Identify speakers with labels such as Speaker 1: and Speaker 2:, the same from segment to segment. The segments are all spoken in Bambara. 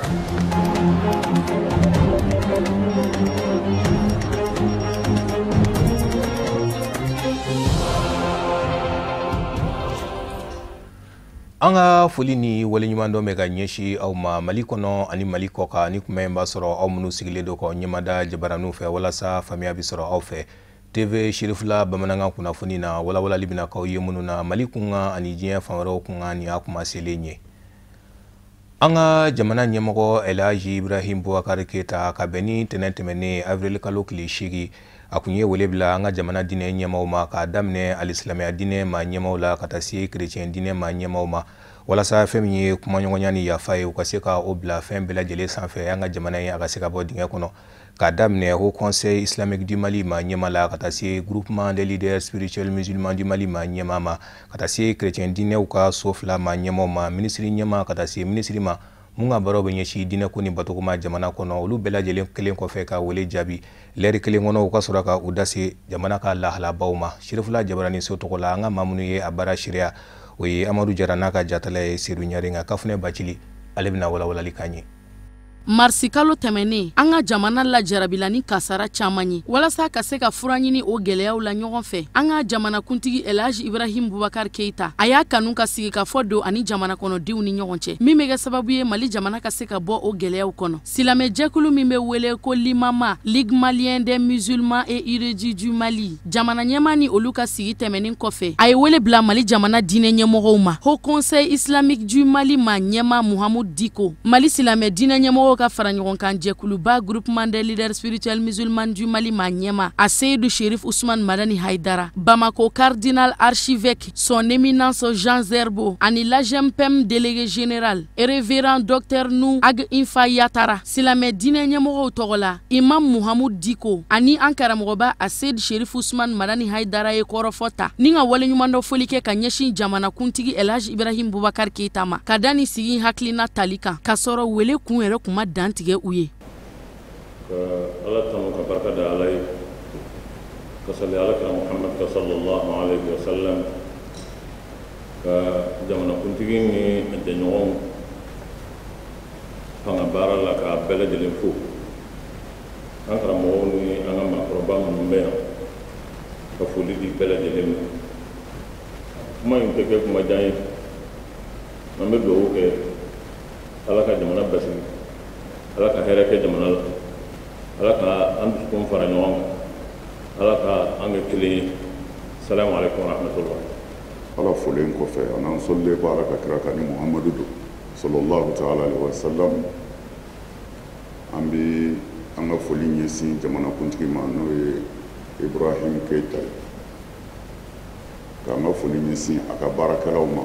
Speaker 1: Anga foli ni waleɲuman dɔ bɛ ka ɲɛsi aw ma Mali kɔnɔ ani Mali kɔ kan ni kuma in b'a sɔrɔ aw minnu sigilen don k'aw ɲɛmada jabaraniw fɛ walasa faamuya bɛ sɔrɔ aw fɛ. TV Shirifula bamanankan kunnafoni na walawalali bɛna k'aw ye minnu na Mali kunkan ani diɲɛ fan wɛrɛw kunkan ni y'a kuma selen ye. An ka jamana ɲɛmɔgɔ Elhaji Ibrahim Boubacar Keita ka bɛn ni tɛnɛn tɛmɛnen avril kalo tile 8 a kun ye wele bila an ka jamana diinɛ ɲɛmaaw ma k'a daminɛ alisilamɛya diinɛ ma ɲɛmaaw la ka taa se kerecɛn diinɛ ma ɲɛmaaw ma walasa fɛn min ye kumaɲɔgɔnya ni yafa ye u ka se ka o bila fɛn bɛɛ lajɛlen sanfɛ an ka jamana ye a ka se ka bɔ dingɛ kɔnɔ k'a daminɛ Haut Conseil Islamique du Mali ma ɲɛmaa la ka taa se Groupement des leaders spirituels musulmans du Mali ma ɲɛmaa ma ka taa se kerecɛn diinɛw ka so fila ma ɲɛmaaw ma minisiri ɲɛmaa ka taa se minisiri ma mun ka baaraw bɛ ɲɛsin diinɛ ko ni batogoma jamana kɔnɔ olu bɛɛ lajɛlen kelen kɔfɛ ka wele jaabi lɛri kelen kɔnɔ u ka sɔrɔ ka u dase jamana ka lahalabaw ma Shirifula jabarani so tɔgɔ la an ka maa minnu ye a baara sariya o ye Amadu Jara n'a ka jatala ye Seydou Ɲarenga Kafunɛ Bacili ale bɛna walawalali k'an ye.
Speaker 2: Marsi kalo tɛmɛnen an ka jamana la jarabila ni kasara caman ye walasa ka se ka fura ɲini o gɛlɛyaw la ɲɔgɔn fɛ an ka jamana kuntigi Elhaji Ibrahim Boubacar Keita a y'a kanu ka sigi ka fɔ don ani jamana kɔnɔdenw ni ɲɔgɔn cɛ min bɛ kɛ sababu ye Mali jamana ka se ka bɔ o gɛlɛyaw kɔnɔ silamɛ jɛkulu min bɛ wele ko Limama Ligue Malien des Musulmans et Érudits du Mali jamana ɲɛmaa ni olu ka sigi tɛmɛnen kɔfɛ a ye wele bila Mali jamana diinɛ ɲɛmɔgɔw ma Haut Conseil Islamique du Mali ma ɲɛmaa Mohamed Diko Mali silamɛ diinɛ ɲɛmɔgɔw ka fara ɲɔgɔn kan jɛkuluba Groupement des leaders spirituels musulmans du Mali ma ɲɛma a Seydou Chérif Ousmane Madani Haïdara Bamako cardinal archevêque son éminence Jean Zerbo ani l'AGMPM délégué général et révérend docteur Nou Ag Infa Yatara silamɛ diinɛ ɲɛmɔgɔw tɔgɔ la Imam Mohamed Diko ani an karamɔgɔba a Seydou Chérif Ousmane Madani Haïdara ye kɔrɔfɔta ni ka waleɲuman dɔ foli kɛ ka ɲɛsin jamana kuntigi Elhaji Ibrahim Boubacar Keita ma ka da ni sigi hakilina tali kan ka sɔrɔ wele kun yɛrɛ kuma dantigɛ u ye
Speaker 3: Allah tanu ka barka da Allah ye ka salli ala kira Muhammad sallallahu alaihi wasallam ka jamana kuntigi ni a jɛɲɔgɔnw fanga baara la ka bɛɛ lajɛlen fo an karamɔgɔw ni an ka maakɔrɔba minnu bɛ yan ka foli di bɛɛ lajɛlen ma kuma in tɛ kɛ kuma jan ye an bɛ dugawu kɛ Ala ka jamana basigi Ala ka hɛrɛ kɛ jamana la Ala ka an dusukun fara ɲɔgɔn kan Ala ka an kɛ kelen ye salamu alaikum wa rahmatullah
Speaker 4: Ala folen kɔfɛ an sɔlilen ko Ala ka kira kan ni Muhamadu do sallallahu ta'ala alaihi wa sallam an bɛ an ka foli ɲɛsin jamana kuntigi ma n'o ye Ibrahim Keita ye k'an ka foli ɲɛsin a ka baarakɛlaw ma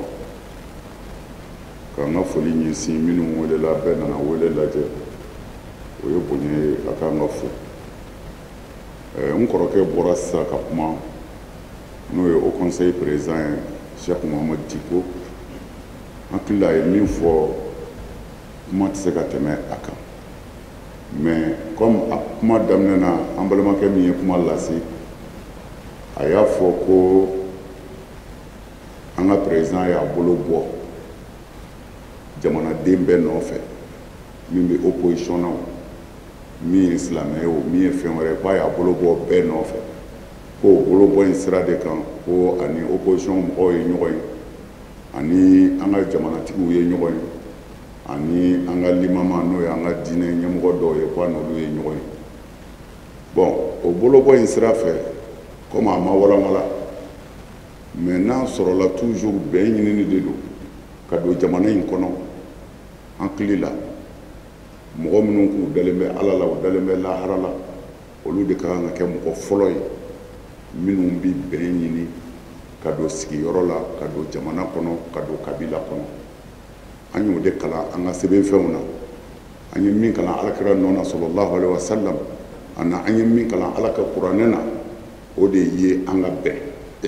Speaker 4: k'an ka foli ɲɛsin minnu welela bɛɛ nana wele lajɛ o ye bonya ye a k'an ka fo n kɔrɔkɛ bɔra sisan ka kuma n'o ye Haut Conseil président ye Cheikh Mohamed Diko an hakili a ye min fɔ kuma tɛ se ka tɛmɛ a kan mais comme a kuma daminɛ na an balimakɛ min ye kuma lase a y'a fɔ ko an ka président y'a bolo bɔ jamanaden bɛɛ nɔfɛ min bɛ opposition na o min ye silamɛ ye o min ye fɛn wɛrɛ k'a y'a bolo bɔ bɛɛ nɔfɛ ko o bolo bɔ in sira de kan ko ani opposition mɔgɔw ye ɲɔgɔn ye ani an ka jamanatigiw ye ɲɔgɔn ye ani an ka limama n'o ye an ka diinɛ ɲɛmɔgɔ dɔw ye k'a n'olu ye ɲɔgɔn ye bon o bolo bɔ in sira fɛ comme a ma walawala mais n'a sɔrɔla toujours bɛn ɲinini de don ka don jamana in kɔnɔ an hakili la mɔgɔ minnu k'u dalen bɛ Ala la u dalen bɛ lahara la olu de ka kan ka kɛ mɔgɔ fɔlɔ ye minnu bi bɛn ɲini ka don sigiyɔrɔ la ka don jamana kɔnɔ ka don kabila kɔnɔ an y'o de kalan an ka sɛbɛnfɛnw na an ye min kalan alakira nɔ na sallallahu alaihi wasallam ani an ye min kalan ala ka kuranɛ na o de ye an ka bɛn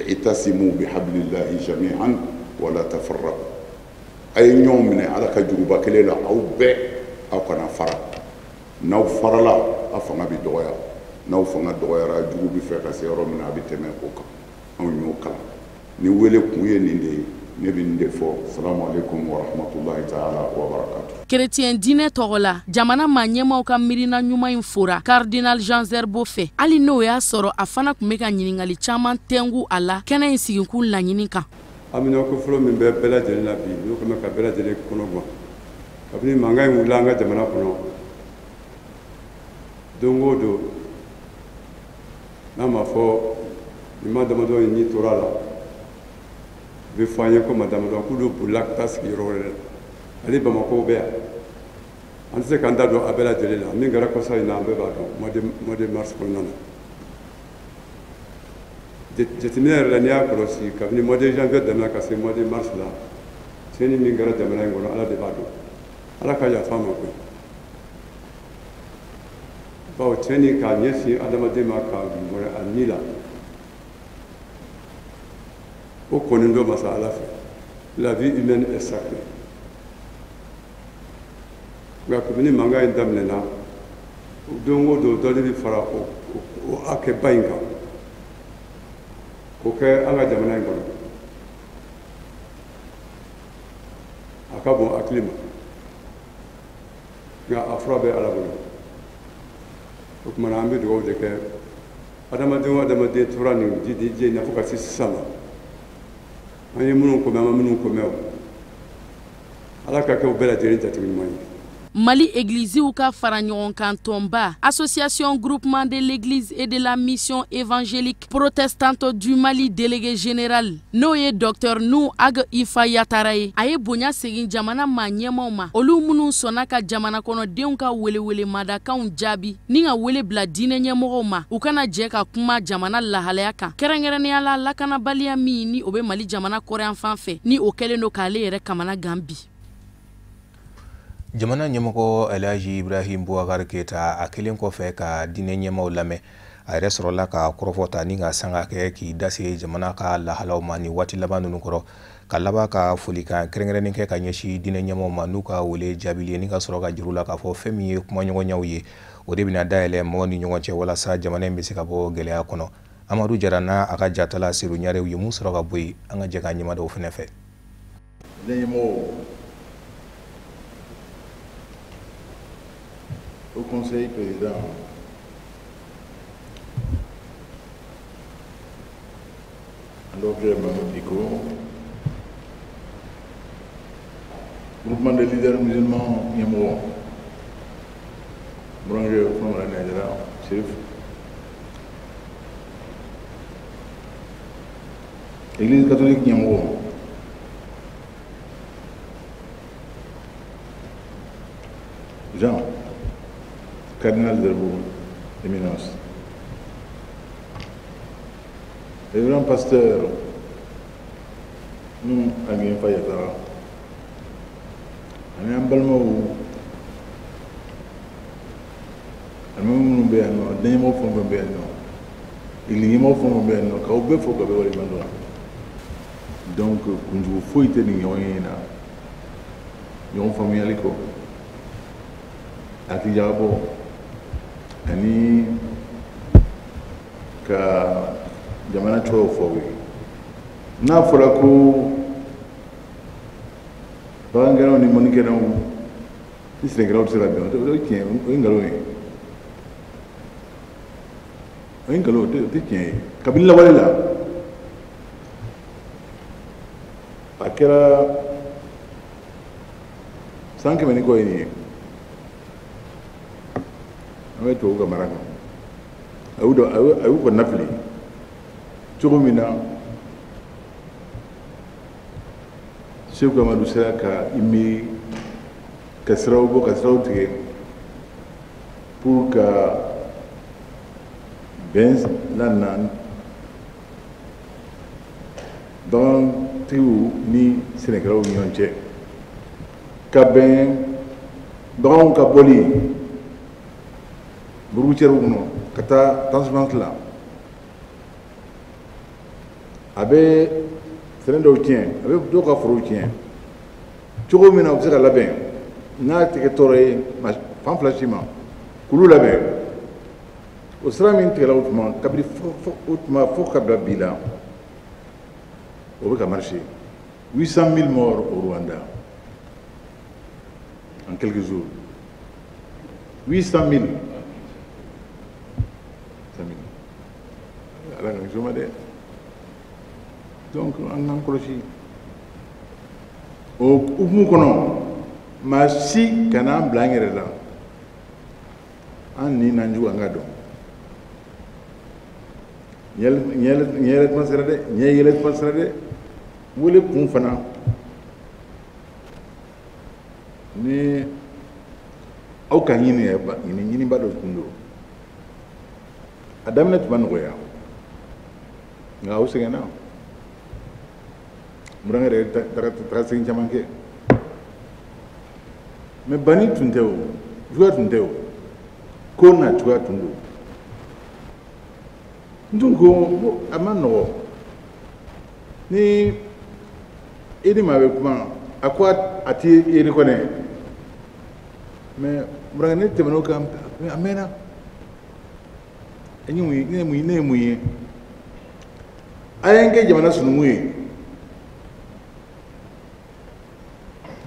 Speaker 4: i'tasimu bihablillahi jami'an wala tafarraqu a ye ɲɔgɔn minɛ ala ka juruba kelen la aw bɛɛ aw kana fara n'aw farala a fanga bɛ dɔgɔya n'aw fanga dɔgɔyara jugu bɛ fɛ ka se yɔrɔ min na a bɛ tɛmɛ o kan anw y'o kalan ni wele kun ye nin de ye ne bɛ nin de fɔ salamu alaikum wa rahmatulahi ta'ala wa barakatuh.
Speaker 2: Chrétien diinɛ tɔgɔ la jamana maa ɲɛmaw ka miirina ɲuman in fora cardinal Jean Zerbo fɛ hali n'o y'a sɔrɔ a fana tun bɛ ka ɲininkali caman tɛngu a la kɛnɛ in sigikun laɲini kan.
Speaker 5: Amina ko fɔlɔ min bɛ bɛɛ lajɛlen la bi n'o kama ka bɛɛ lajɛlen kɔnɔ gan kabini mankan in wulila an ka jamana kɔnɔ don o don n'a ma fɔ nin ma damadɔ in ɲi tora la u bɛ fɔ an ye ko ma damadɔ k'olu bolila ka taa sigi yɔrɔ wɛrɛ la hali Bamako bɛ yan an tɛ se k'an da don a bɛɛ lajɛlen la min kɛra kɔsa in na an bɛɛ b'a dɔn mois de mars kɔnɔna na jateminɛ yɛrɛ la n'i y'a kɔlɔsi kabini mois de janvier daminɛ ka se mois de mars la tiɲɛni min kɛra jamana in kɔnɔ ala de b'a dɔn ala ka yafa ma koyi bawo tiɲɛni k'a ɲɛsin adamaden ma ka mɔrɛ a ni la o kɔni dɔ masa ala fɛ la vie humaine est sacrée nka kabini mankan in daminɛna don o don dɔ de bɛ fara o hakɛba in kan k'o kɛ an ka jamana in kɔnɔ a ka bon hakili ma nka a fura bɛ ala bolo o tuma na an bɛ dugawu de kɛ adamaden o adamaden tora nin diɲɛ in na fo ka se sisan ma an ye minnu kɔmɛ an ma minnu kɔmɛ o ala ka kɛ o bɛɛ lajɛlen jateminɛman ye.
Speaker 2: Mali églisiw ka fara ɲɔgɔn kan tɔnba Association Groupement de l'Église et de la Mission Évangélique Protestante du Mali délégué général n'o ye Dr Nou Ag Ifa Yatara ye a ye bonya segin jamana maa ɲɛmaw ma olu minnu sɔnna ka jamana kɔnɔdenw ka welewele madakanw jaabi ni ka wele bila diinɛ ɲɛmɔgɔw ma u kana jɛ ka kuma jamana lahalaya kan kɛrɛnkɛrɛnnenya la lakanabaliya min ni o bɛ Mali jamana kɔrɔyan fan fɛ ni o kɛlen do k'ale yɛrɛ kamana gan bi.
Speaker 1: Jamana ɲɛmɔgɔ Elhaji Ibrahim Boubacar Keita a kelen kɔfɛ ka diinɛ ɲɛmaw lamɛn a yɛrɛ sɔrɔla ka kɔrɔfɔta ni ka sanga kɛ k'i dase jamana ka lahalaw ma ni waati laban ninnu kɔrɔ ka laban ka folikan kɛrɛnkɛrɛnnen kɛ ka ɲɛsin diinɛ ɲɛmaw ma n'u ka wele jaabili ni ka sɔrɔ ka jiru la k'a fɔ fɛn min ye kumaɲɔgɔnyaw ye o de bɛna dayɛlɛ mɔgɔw ni ɲɔgɔn cɛ walasa jamana in bɛ se ka bɔ gɛlɛya kɔnɔ. Amadu Jara n'a a ka jatala Seru Ɲarew ye mun sɔrɔ ka bɔ yen an ka jɛ ka ɲɛma dɔw fɛnɛ fɛ.
Speaker 6: Au Conseil président, alors que Mamadiko, groupement de leaders musulmans Niamoro, Branche Fomara Niagara, Chérif, Église catholique Niamoro, Jean, Cardinal Zerbo, éminence. Révérend pasteur, nous, Aguen Fayatara, on est un balmou, on est un béano, on est un béano, il y a un béano, quand on veut, il faut que vous ayez donc, quand vous fouillez, vous avez une famille à l'école. Ati Jabo ani ka jamana tɔw fɔ u ye n'a fɔra ko bagangɛnnaw ni mɔnikɛnnaw ni sɛnɛkɛlaw tɛ se ka bɛn o ye tiɲɛ o ye nkalon ye o ye nkalon o tɛ tiɲɛ ye kabini lawale la a kɛra san 100 ni kɔ ye nin ye. An bɛ tubabu ka mara kan a y'u ka nafili cogo min na Seku Amadu sera ka i miiri ka siraw bɔ ka siraw tigɛ pour ka bɛn lana bagantigiw ni sɛnɛkɛlaw ni ɲɔgɔn cɛ ka bɛn baganw ka bɔli burucɛriw kɔnɔ ka taa transhumance la a bɛ sɛnɛ dɔw tiɲɛ a bɛ dɔw ka forow tiɲɛ cogo min na u bɛ se ka labɛn n'a tigɛ tɔɔrɔ ye fan fila si ma k'olu labɛn o sira min tigɛla o tuma kabini o tuma fo ka bila bi la o bɛ ka marché 800 000 morts au Rwanda en quelques jours. 800 000. Donc, on a encore au Umukono, ma si canam blanguerela. En ni nanju angado. Nyelet masrade, wole kumfana. Ni au kanini eba, ni bado kundo. Adamna tubanoya. Nga usengena. Murangere tracing chamanke. Me bani tunteo, jua tunteo. Kona jua tundu. Ndungo amano. Ni edi mawe kuma akwa ati edi kone. Me murangere temano kam amena. Enyi mui ayenge jamana sunumui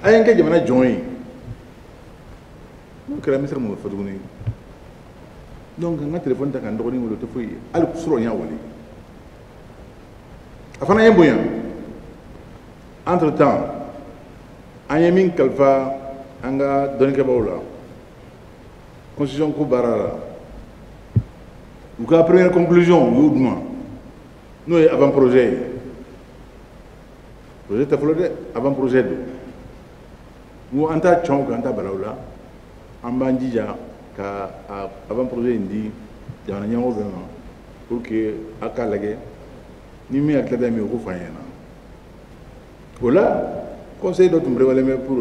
Speaker 6: ayenge jamana join no kala misra mo faduni donc nga téléphone ta kan dogoni ngolo to fuyi al kusuro nya wali afana yemboya entre temps anyemin kalfa anga donike bawla constitution ko barara ou ka première conclusion youdma nous avant projet ta flode avant projet nous anta chonk anta balawla ambanjija ka avant projet indi jana nyango vraiment pour que akalage ni mi akada mi ko fayena voilà conseil d'autre me pour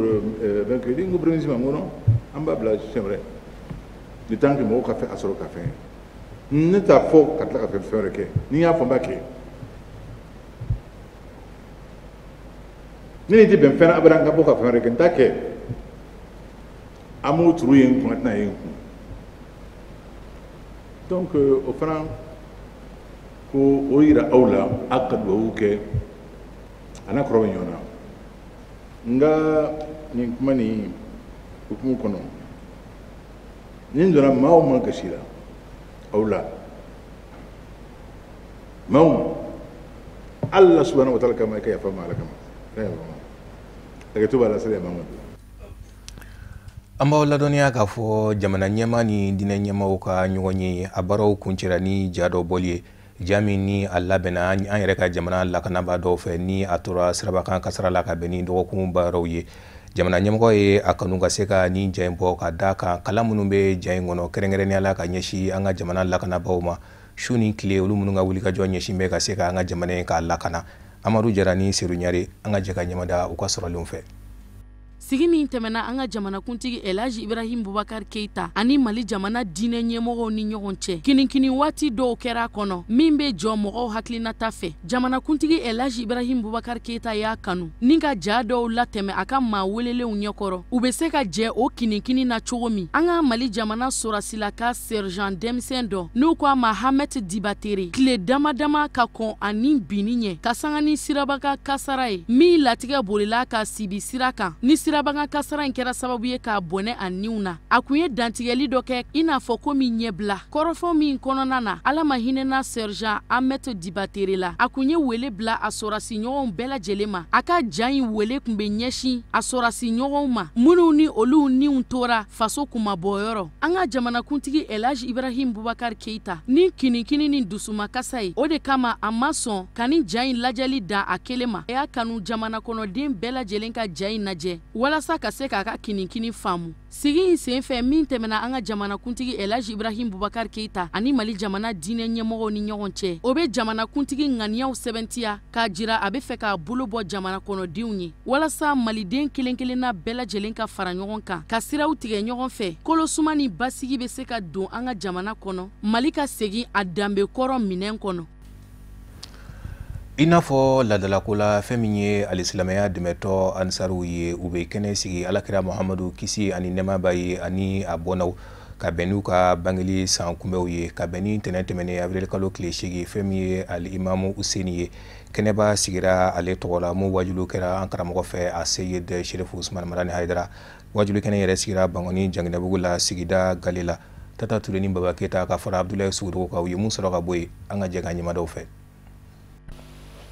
Speaker 6: vaincre dingo premier ngono amba bla c'est vrai le temps que mo café asoro café ne ta fo katla ka faire que ni ya fo mbake ni di ben fena abran ka boka faire que ntake amu tru yen ko na yen donc au franc ko oira aula akadwa uke ana krowe nyona nga ni kumani hukumu kono ni ndona mawo makashira أولا مو الله سبحانه وتعالى كما كيف فما لكم أكتب على سريع محمد
Speaker 1: amba wala doniya ka fo jamana nyama ni dina nyama ka nyugonyi abaro kunchira ni jado bolye jami ni alla bena an yere ka jamana la kana ba do fe ni atura siraba kan kasara la ka beni do ko barawye jamana nyamgo ye akanu ga seka ni jembo ka daka kalamunu be jayngono kerengere ni ala ka nyeshi anga jamana la kana bawma shuni kile ulumunu nga wuli ka jo nyeshi be ka seka anga jamana ka la kana amaru jarani siru nyare anga jeka nyamada ukasoro lumfe
Speaker 2: sigi min tɛmɛna an ka jamana kuntigi Elaji Ibrahim Bubakar Keita ani Mali jamana diinɛ ɲɛmɔgɔw ni ɲɔgɔn cɛ kinikini waati dɔw kɛra kɔnɔ min bɛ jɔ mɔgɔw hakilinata fɛ jamana kuntigi Elaji Ibrahim Bubakar Keita y'a kanu ni ka ja dɔw latɛmɛ a ka maa welelenw ɲɛkɔrɔ u bɛ se ka jɛ o kinikini na cogo min an ka Mali jamana sorasilaka sergent denmisɛn dɔ n'u ko a ma Hamet Dibatere tile dama dama ka kɔn ani bini ɲɛ ka sanga ni sirabaka kasara ye min latigɛ bolila ka sibi sira kan ni sirabanga kasara in kɛra sababu ye k'a bɔnɛ a niw na a kun ye dantigɛli dɔ kɛ i n'a fɔ ko min ɲɛbila kɔrɔfɔ min kɔnɔna na ala ma hinɛna sergent Hamet Dibatere la a kun ye wele bila a sɔrasi ɲɔgɔnw bɛɛ lajɛlen ma a ka ja in wele kun bɛ ɲɛsin a sɔrasi ɲɔgɔnw ma minnu ni olu niw tora faso kumabɔyɔrɔ an ka jamanakuntigi Elaji Ibrahim Bubakar Keita ni kinikini ni dusumakasa ye o de kama a ma sɔn ka ni ja in lajɛli dan a kelen ma a y'a kanu jamana kɔnɔden bɛɛ lajɛlen ka ja in lajɛ walasa ka se k'a ka kinikini faamu sigi in senfɛ min tɛmɛna an ka jamanakuntigi Elaji Ibrahim Bubakar Keita ani Mali jamana diinɛ ɲɛmɔgɔw ni ɲɔgɔn cɛ o bɛ jamanakuntigi ŋaniyaw sɛbɛntiya k'a jira a bɛ fɛ k'a bolo bɔ jamana kɔnɔdenw ye walasa maliden kelen kelenna bɛɛ lajɛlen ka fara ɲɔgɔn kan ka siraw tigɛ ɲɔgɔn fɛ kolosuma ni basigi bɛ se ka don an ka jamana kɔnɔ Mali ka segin a danbe kɔrɔ minɛn kɔnɔ
Speaker 1: I n'a fɔ ladalako la fɛn min ye alisilamɛya dɛmɛtɔ ansaruw ye u bɛ kɛnɛ sigi alakira Muhamadu kisi ani nɛɛma b'a ye ani a bɔnaw ka bɛn n'u ka bangeli san kunbɛw ye ka bɛn ni ntɛnɛn tɛmɛnen avril kalo tile 8 fɛn min ye Alimamu Useni ye. Kɛnɛba sigira ale tɔgɔ la mun wajulu kɛra an karamɔgɔ fɛ a Seyid Sherifu Usman Madani Haidara. Wajulu kɛnɛ yɛrɛ sigira Bangoni Janginɛbugu la sigida Galela. Tata Ture ni Baba Keta ka fara Abdoulaye Sugudogo ka u ye mun sɔrɔ ka bɔ yen an ka jɛ ka ɲɛmadaw fɛ.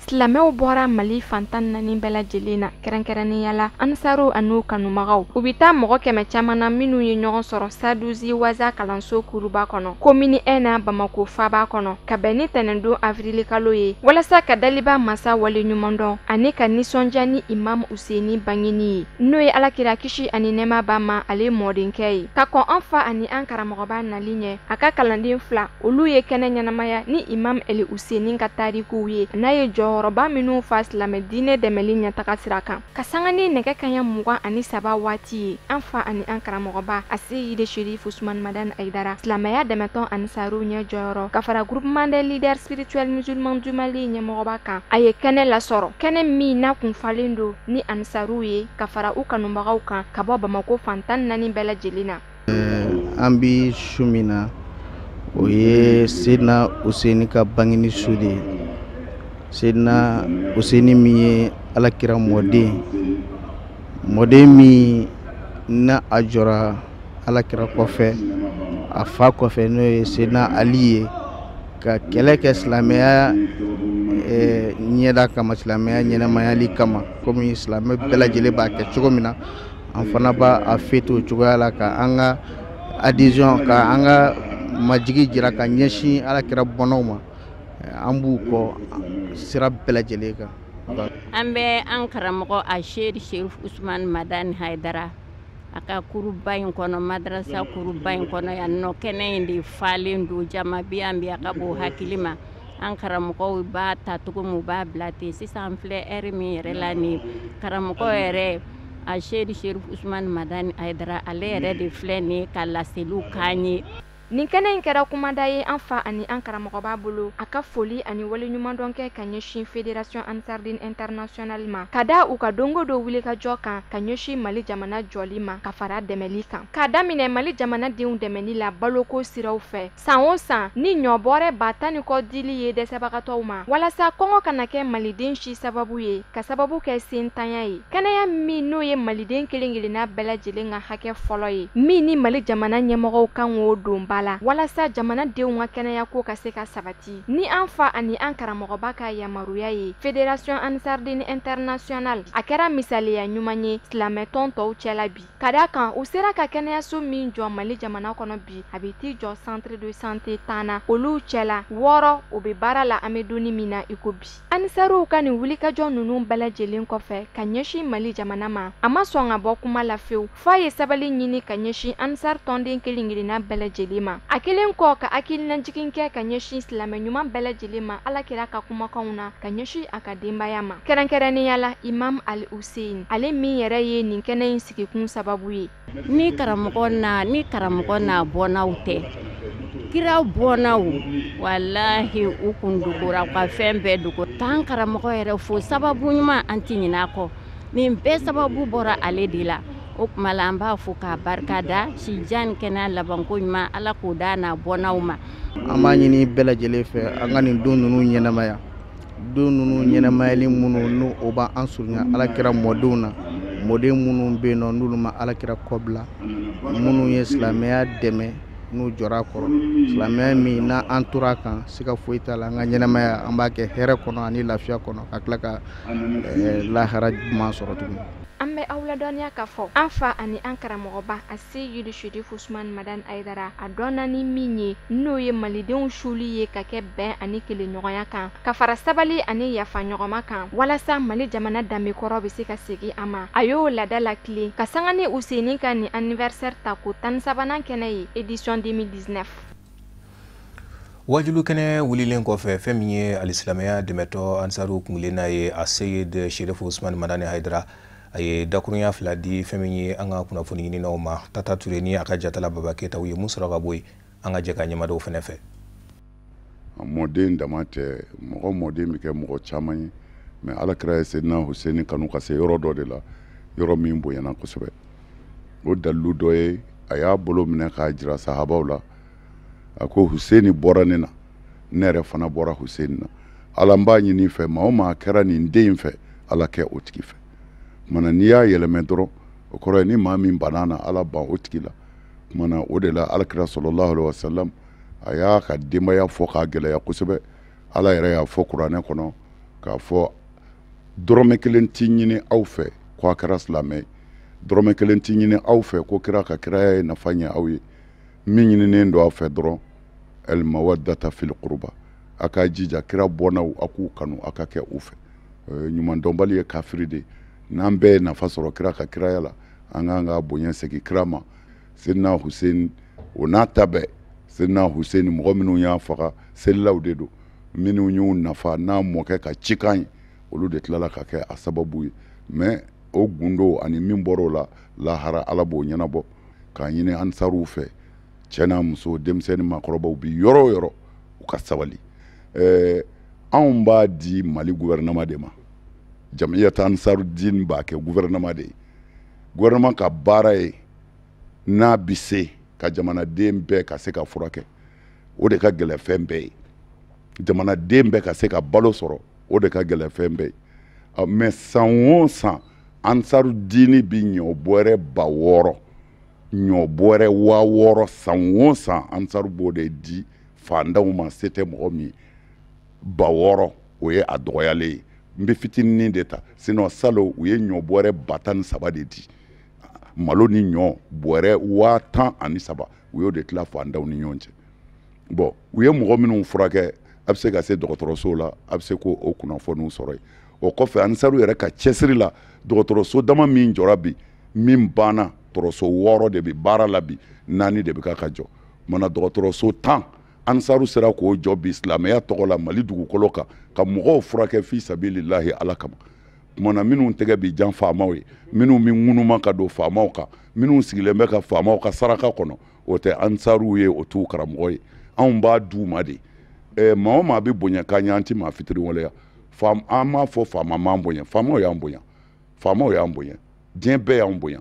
Speaker 7: Silamɛw bɔra Mali fantan naani bɛɛ lajɛlen na kɛrɛnkɛrɛnnenya la Ansaru an'u kanubagaw u bɛ taa mɔgɔ kɛmɛ caman na minnu ye ɲɔgɔn sɔrɔ Sadusi Waza kalanso kuruba kɔnɔ komini 1 na Bamako faba kɔnɔ ka bɛn ni tɛnɛndon avril kalo ye walasa ka daliba masa wale ɲuman dɔn ani ka nisɔndiya ni Imam Useni bangeni ye n'o ye Alakira kisi ani nɛɛma b'a ma ale mɔdenkɛ ye ka kɔn an fa ani an karamɔgɔba nali ɲɛ a ka kalanden 2 olu ye kɛnɛ ɲɛnamaya ni Imam Eli Useni ka tarikuw ye n'a ye jɔyɔrɔba minnu fa silamɛ diinɛ dɛmɛli ɲɛtaga sira kan ka sanga ni nɛgɛ kaɲa 23 waati ye an fa ani an karamɔgɔba a Seyid Sherifu Usman Madani Haidara silamɛya dɛmɛtɔn Ansaru ɲɛ jɔyɔrɔ ka fara groupement des leaders spirituels musulmans du Mali ɲɛmɔgɔba kan a ye kɛnɛ lasɔrɔ kɛnɛ min n'a kun falen don ni Ansaru ye ka fara u kanubagaw kan ka bɔ Bamako fantan naani bɛɛ lajɛlen na.
Speaker 8: An bi su min na o ye Seydina Useni ka bangeni su de ye. Seydina Useni min ye Alakira mɔden min na a jɔra Alakira kɔfɛ a fa kɔfɛ n'o ye Seydina Ali ye ka kɛlɛ kɛ silamɛya ɲɛda kama silamɛya ɲɛnamayali kama komi silamɛ bɛɛ lajɛlen b'a kɛ cogo min na an fana b'a a fêter o cogoya la ka an ka adhésion ka an ka majigi jira ka ɲɛsin Alakira bɔnnaw ma an b'u kɔ sira bɛɛ lajɛlen kan.
Speaker 9: An bɛ an karamɔgɔ a Seyid Sherifu Usman Madani Haidara a ka kuruba in kɔnɔ madrasa kuruba in kɔnɔ yan nɔ kɛnɛ in de falen don jama bi an bi a ka bɔ hakili ma an karamɔgɔw b'a ta cogo min u b'a bila ten sisan filɛ ɛri min yɛrɛ la ni karamɔgɔ yɛrɛ a Seyid Sherifu Usman Madani Haidara ale yɛrɛ de filɛ ni ka laseliw k'an ye.
Speaker 7: Nin kɛnɛ in kɛra kumada ye an fa ani an karamɔgɔba bolo a ka foli ani waleɲumandɔn kɛ ka ɲɛsin Fédération Ansardine Internationale ma ka da u ka dongo dɔ wuli ka jɔ kan ka ɲɛsin Mali jamana jɔli ma ka fara dɛmɛli kan k'a daminɛ Mali jamanadenw dɛmɛli la baloko siraw fɛ san o san ni ɲɔbɔrɛ 10 kɔ dili ye dɛsɛbagatɔw ma walasa kɔngɔ kana kɛ maliden si sababu ye ka sababu kɛ sentanya ye kɛnɛya min n'o ye maliden kelen-kelenna bɛɛ lajɛlen ka hakɛ fɔlɔ ye min ni Mali jamana ɲɛmɔgɔw kan k'o don ba la walasa jamanadenw ka kɛnɛya ko ka se ka sabati ni an fa ani an karamɔgɔba ka yamaruya ye Fédération Ansardine Internationale a kɛra misaliya ɲuman ye silamɛ tɔn tɔw cɛla bi ka da kan u sera ka kɛnɛyaso min jɔ Mali jamana kɔnɔ bi a bɛ t'i jɔ centre de santé 10 na olu cɛla 6 o bɛ baara la an bɛ donni min na i ko bi Ansaruw ka nin wulikajɔ ninnu bɛɛ lajɛlen kɔfɛ ka ɲɛsin Mali jamana ma a ma sɔn ka bɔ kuma la fewu f'a ye sabali ɲini ka ɲɛsin Ansar tɔnden kelen-kelenna bɛɛ lajɛlen ma a kelen kɔ ka hakilinajigin kɛ ka ɲɛsin silamɛ ɲuman bɛɛ lajɛlen ma Alakira ka kumakanw na ka ɲɛsin a ka denbaya ma kɛrɛnkɛrɛnnenya la Imam Ali Useni ale min yɛrɛ ye nin kɛnɛ in sigikun sababu ye
Speaker 9: ni karamɔgɔ n'a bɔnnaw tɛ kiraw bɔnnaw wallahi u kun dogora ka fɛn bɛɛ dogo tan karamɔgɔ yɛrɛ fo sababu ɲuman an ti ɲin'a kɔ nin bɛɛ sababu bɔra ale de la o kuma la an b'a fo k'a barika da si jan kɛnɛ labanko ɲuman Ala k'o da n'a bɔnnaw ma
Speaker 8: an b'a ɲini bɛɛ lajɛlen fɛ an ka nin don ninnu ɲɛnamaya don ninnu ɲɛnamayali minnu n'o o b'an surunya Alakira mɔdenw na mɔden minnu bɛ yen nɔ n'olu ma Alakira kɔbila minnu ye silamɛya dɛmɛ n'u jɔra kɔrɔ silamɛya min n'an tora kan siga foyi t'a la an ka ɲɛnamaya an b'a kɛ hɛrɛ kɔnɔ ani lafiya kɔnɔ ka tila ka lahara ɲuman sɔrɔ tuguni.
Speaker 7: An bɛ aw ladɔnniya k'a fɔ an fa ani an karamɔgɔba a Seyid Sherifu Usman Madani Haidara a dɔnna ni min ye n'o ye malidenw suli ye ka kɛ bɛn ani kelenɲɔgɔnya kan ka fara sabali ani yafaɲɔgɔnma kan walasa Mali jamana danbekɔrɔ bɛ se ka segin a ma a y'o lada lakile ka sanga ni Useni ka nin anniversaire ta ko 13nan kɛnɛ ye édition 2019.
Speaker 1: Wajulu kɛnɛ wulilen kɔfɛ fɛn min ye alisilamɛya dɛmɛtɔ Ansaru kungilenna ye a Seyid Sherifu Usman Madani Haidara a ye dakurunya fila di fɛn min ye an ka kunnafoni ɲininaw ma Tata Ture ni a ka jatala Baba Keta u ye mun sɔrɔ ka bɔ yen an ka jɛ ka ɲɛmadaw fɛnɛ fɛ.
Speaker 4: Mɔden dama tɛ mɔgɔ mɔden bɛ kɛ mɔgɔ caman ye mais Alakira ye Seydina Useni kanu ka se yɔrɔ dɔ de la yɔrɔ min bonyana kosɛbɛ o dalilu dɔ ye a y'a bolo minɛ k'a jira sahabaw la a ko Huseni bɔra ne na ne yɛrɛ fana bɔra Huseni na ala n b'a ɲini fɛ maa o maa kɛra nin den fɛ ala kɛ o tigi fɛ kumana n'i y'a yɛlɛmɛ dɔrɔn o kɔrɔ ye ni maa min banna na ala ban o tigi la kumana o de la alakira sallallahu alaihi wasallam a y'a ka denbaya fɔ k'a gɛlɛya kosɛbɛ ala yɛrɛ y'a fɔ kuranɛ kɔnɔ k'a fɔ dɔrɔmɛ kelen t'i ɲini aw fɛ ko a kɛra silamɛ dɔrɔmɛ kelen t'i ɲini aw fɛ ko kira ka kiraya ye nafa ɲɛ aw ye min ɲininen don aw fɛ dɔrɔn el mawaddata fil qurba a k'a jija kira bɔnnaw a k'u kanu a ka kɛ u fɛ ɲumandɔnbali ye kafiri de n'an bɛɛ ye nafa sɔrɔ kira ka kiraya la an k'an ka bonya segin kira ma Seydina Hussein o n'a ta bɛɛ Seydina Hussein mɔgɔ minnu y'a faga selilaw de don minnu y'u nafa n'a mɔkɛ ka cikan ye olu de tilala ka kɛ a sababu ye mais o gundo ani min bɔr'o la lahara ala b'o ɲɛnabɔ k'a ɲini ansaruw fɛ cɛ n'a muso denmisɛnnin maakɔrɔbaw bi yɔrɔ o yɔrɔ u ka sabali anw b'a di Mali gouvernement de ma jamiyata ansarudin b'a kɛ gouvernement de ye gouvernement ka baara ye n'a bi se ka jamanaden bɛɛ ka se ka furakɛ o de ka gɛlɛn fɛn bɛɛ ye jamanaden bɛɛ ka se ka balo sɔrɔ o de ka gɛlɛn fɛn bɛɛ ye mais san o san ansarudini bi ɲɔ bɔrɛ 600 ɲɔ bɔrɛ 6000 san o san ansaru b'o de di fandanw ma se tɛ mɔgɔ min 600 o ye a dɔgɔyalen ye n bɛ fitinin de ta sinon salo u ye ɲɔ bɔrɛ 103 de di malo ni ɲɔ bɔrɛ 107 u y'o de tila fandanw ni ɲɔgɔn cɛ bon u ye mɔgɔ minnu furakɛ a bɛ se ka se dɔgɔtɔrɔso la a bɛ se ko o kunnafoniw sɔrɔ yen o kɔfɛ ansaru yɛrɛ ka cɛsiri la dɔgɔtɔrɔso dama min jɔra bi min banna dɔgɔtɔrɔso 6 de bɛ baara la bi 4 de bɛ ka jɔ mana dɔgɔtɔrɔso 10 ansaru sera k'o jɔ bi silamɛya tɔgɔ la Mali dugukolo kan ka mɔgɔw furakɛ fi sabilillahi ala kama kumana minnu tɛgɛ bi jan faamaw ye minnu min ŋunuma ka don faamaw kan minnu sigilen bɛ ka faamaw ka saraka kɔnɔ o tɛ ansaruw ye o t'u karamɔgɔ ye anw b'a d'u ma de maa o maa bɛ bonya k'an ye an ti maa fitiri waleya an m'a fɔ faama m'an bonya faamaw y'an bonya faamaw y'an bonya diɲɛ bɛɛ y'an bonya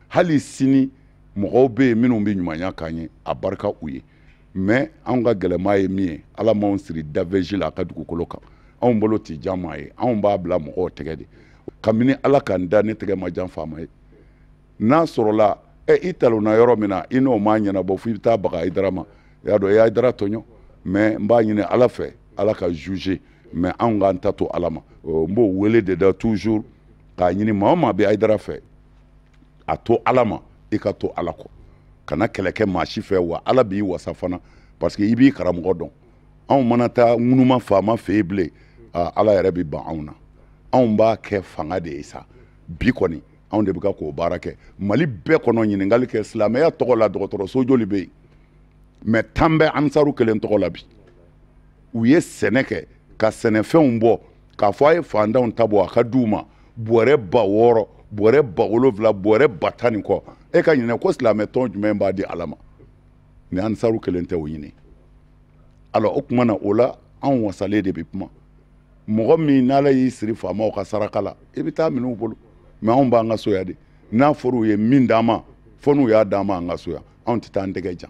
Speaker 4: hali sini mɔgɔw bɛ yen minnu bɛ ɲumanya k'an ye a barika u ye mais anw ka gɛlɛma ye min ye ala m'anw siri daveji la a ka dugukolo kan anw bolo tɛ jan maa ye anw b'a bila mɔgɔw tɛgɛ de kabini ala k'an da ne tɛgɛ ma jan faama ye n'a sɔrɔla i talonna yɔrɔ min na i n'o m'a ɲɛnabɔ fo i bɛ taa baga Hayidara ma i y'a dɔn i ye Hayidara tɔɲɔ mais n b'a ɲini ala fɛ ala ka juger mais anw k'an ta to ala ma n b'o wele de da toujours k'a ɲini maa o maa bɛ Hayidara fɛ a to ala ma i ka to ala kɔ kana kɛlɛ kɛ maa si fɛ wa ala b'i wasa fana parce que i b'i karamɔgɔ dɔn anw mana taa ŋunuma faama fɛ yen bilen ala yɛrɛ bɛ ban anw na anw b'a kɛ fanga de ye sa bi kɔni anw de bɛ ka k'o baara kɛ Mali bɛɛ kɔnɔ ɲininkali kɛ silamɛya tɔgɔ la dɔgɔtɔrɔso joli bɛ yen mais 10 bɛ ansaru kelen tɔgɔ la bi u ye sɛnɛ kɛ ka sɛnɛfɛnw bɔ k'a fɔ a ye fandanw ta bɔ a ka d'u ma bɔrɛ 600 bɔrɛ 7,000 bɔrɛ 10,000 ni kɔ e ka ɲinɛ ko silamɛ tɔn jumɛn b'a di ala ma ni ansaru kelen tɛ o ɲini alors o kuma na o la anw wasalen de bɛ kuma mɔgɔ min n'ala y'i siri faamaw ka saraka la i bɛ taa minɛ u bolo mais anw b'an ka so yan de n'a fɔra u ye min d'an ma fo n'u y'a d'an ma an ka so yan anw tɛ taa an tɛgɛ jan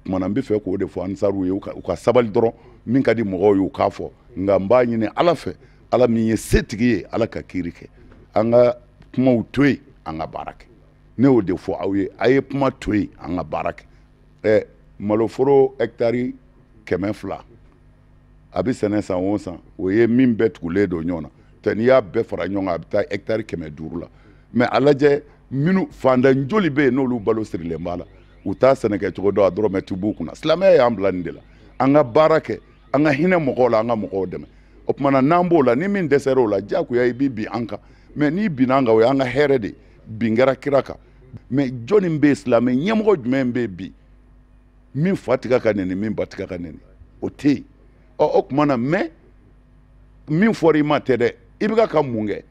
Speaker 4: kumana n bɛ fɛ k'o de fɔ ansaruw ye u ka sabali dɔrɔn min ka di mɔgɔw ye u k'a fɔ nka n b'a ɲini ala fɛ ala min ye setigi ye ala ka kiiri kɛ an ka kumaw to yen an ka baara kɛ ne y'o de fɔ aw ye a ye kuma to yen an ka baara kɛ maloforo hectare 200 a bɛ sɛnɛ san o san o ye min bɛɛ tugulen don ɲɔgɔn na tɛ n'i y'a bɛɛ fara ɲɔgɔn kan a bɛ taa hectare 500 la mais a lajɛ minnu fandan joli bɛ yen n'olu balo sirilen b'a la u t'a sɛnɛ kɛ cogo dɔn a dɔrɔmɛ ti b'u kunna silamɛya y'an bila nin de la an ka baara kɛ an ka hinɛ mɔgɔw la an ka mɔgɔw dɛmɛ o tumana n'an b'o la ni min dɛsɛra o la diyagoya i b'i bin an kan mais n'i binna an kan o y'an ka hɛrɛ de bin kɛra kira kan mais jɔnni bɛ yen silamɛ ɲɛmɔgɔ jumɛn bɛ yen bi min fa tigɛ ka nɛni min ba tigɛ ka nɛni o tɛ yen o tuma na mais min fɔra i ma tɛ dɛ i bɛ ka mun kɛ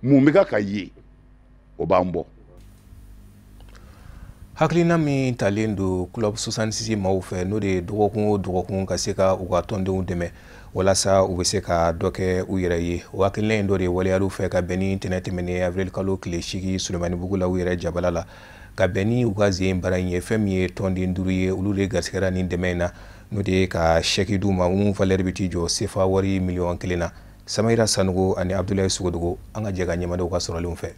Speaker 4: mun bɛ ka ye o b'an bɔ.
Speaker 1: hakilina min talen don club 66 maaw fɛ n'o de ye dɔgɔkun o dɔgɔkun ka se ka u ka tɔndenw dɛmɛ walasa u bɛ se ka dɔ kɛ u yɛrɛ ye o hakilina in dɔ de waleyaliw fɛ ka bɛn ni ntɛnɛn tɛmɛnen avril kalo tile 8 Sulemani Bugu la u yɛrɛ jabala la ka bɛn u ka zen bara in ye fɛn min ye tɔnden 5 ye olu de garisigɛra nin dɛmɛ in na n'o de ye ka chèque d'u ma mun valeur bɛ t'i jɔ CFA wari miliyɔn 1 na. Samayira Sanogo ani Abdoulaye Sugodogo an ka jɛ ka ɲɛmadenw ka sɔrɔlenw fɛ.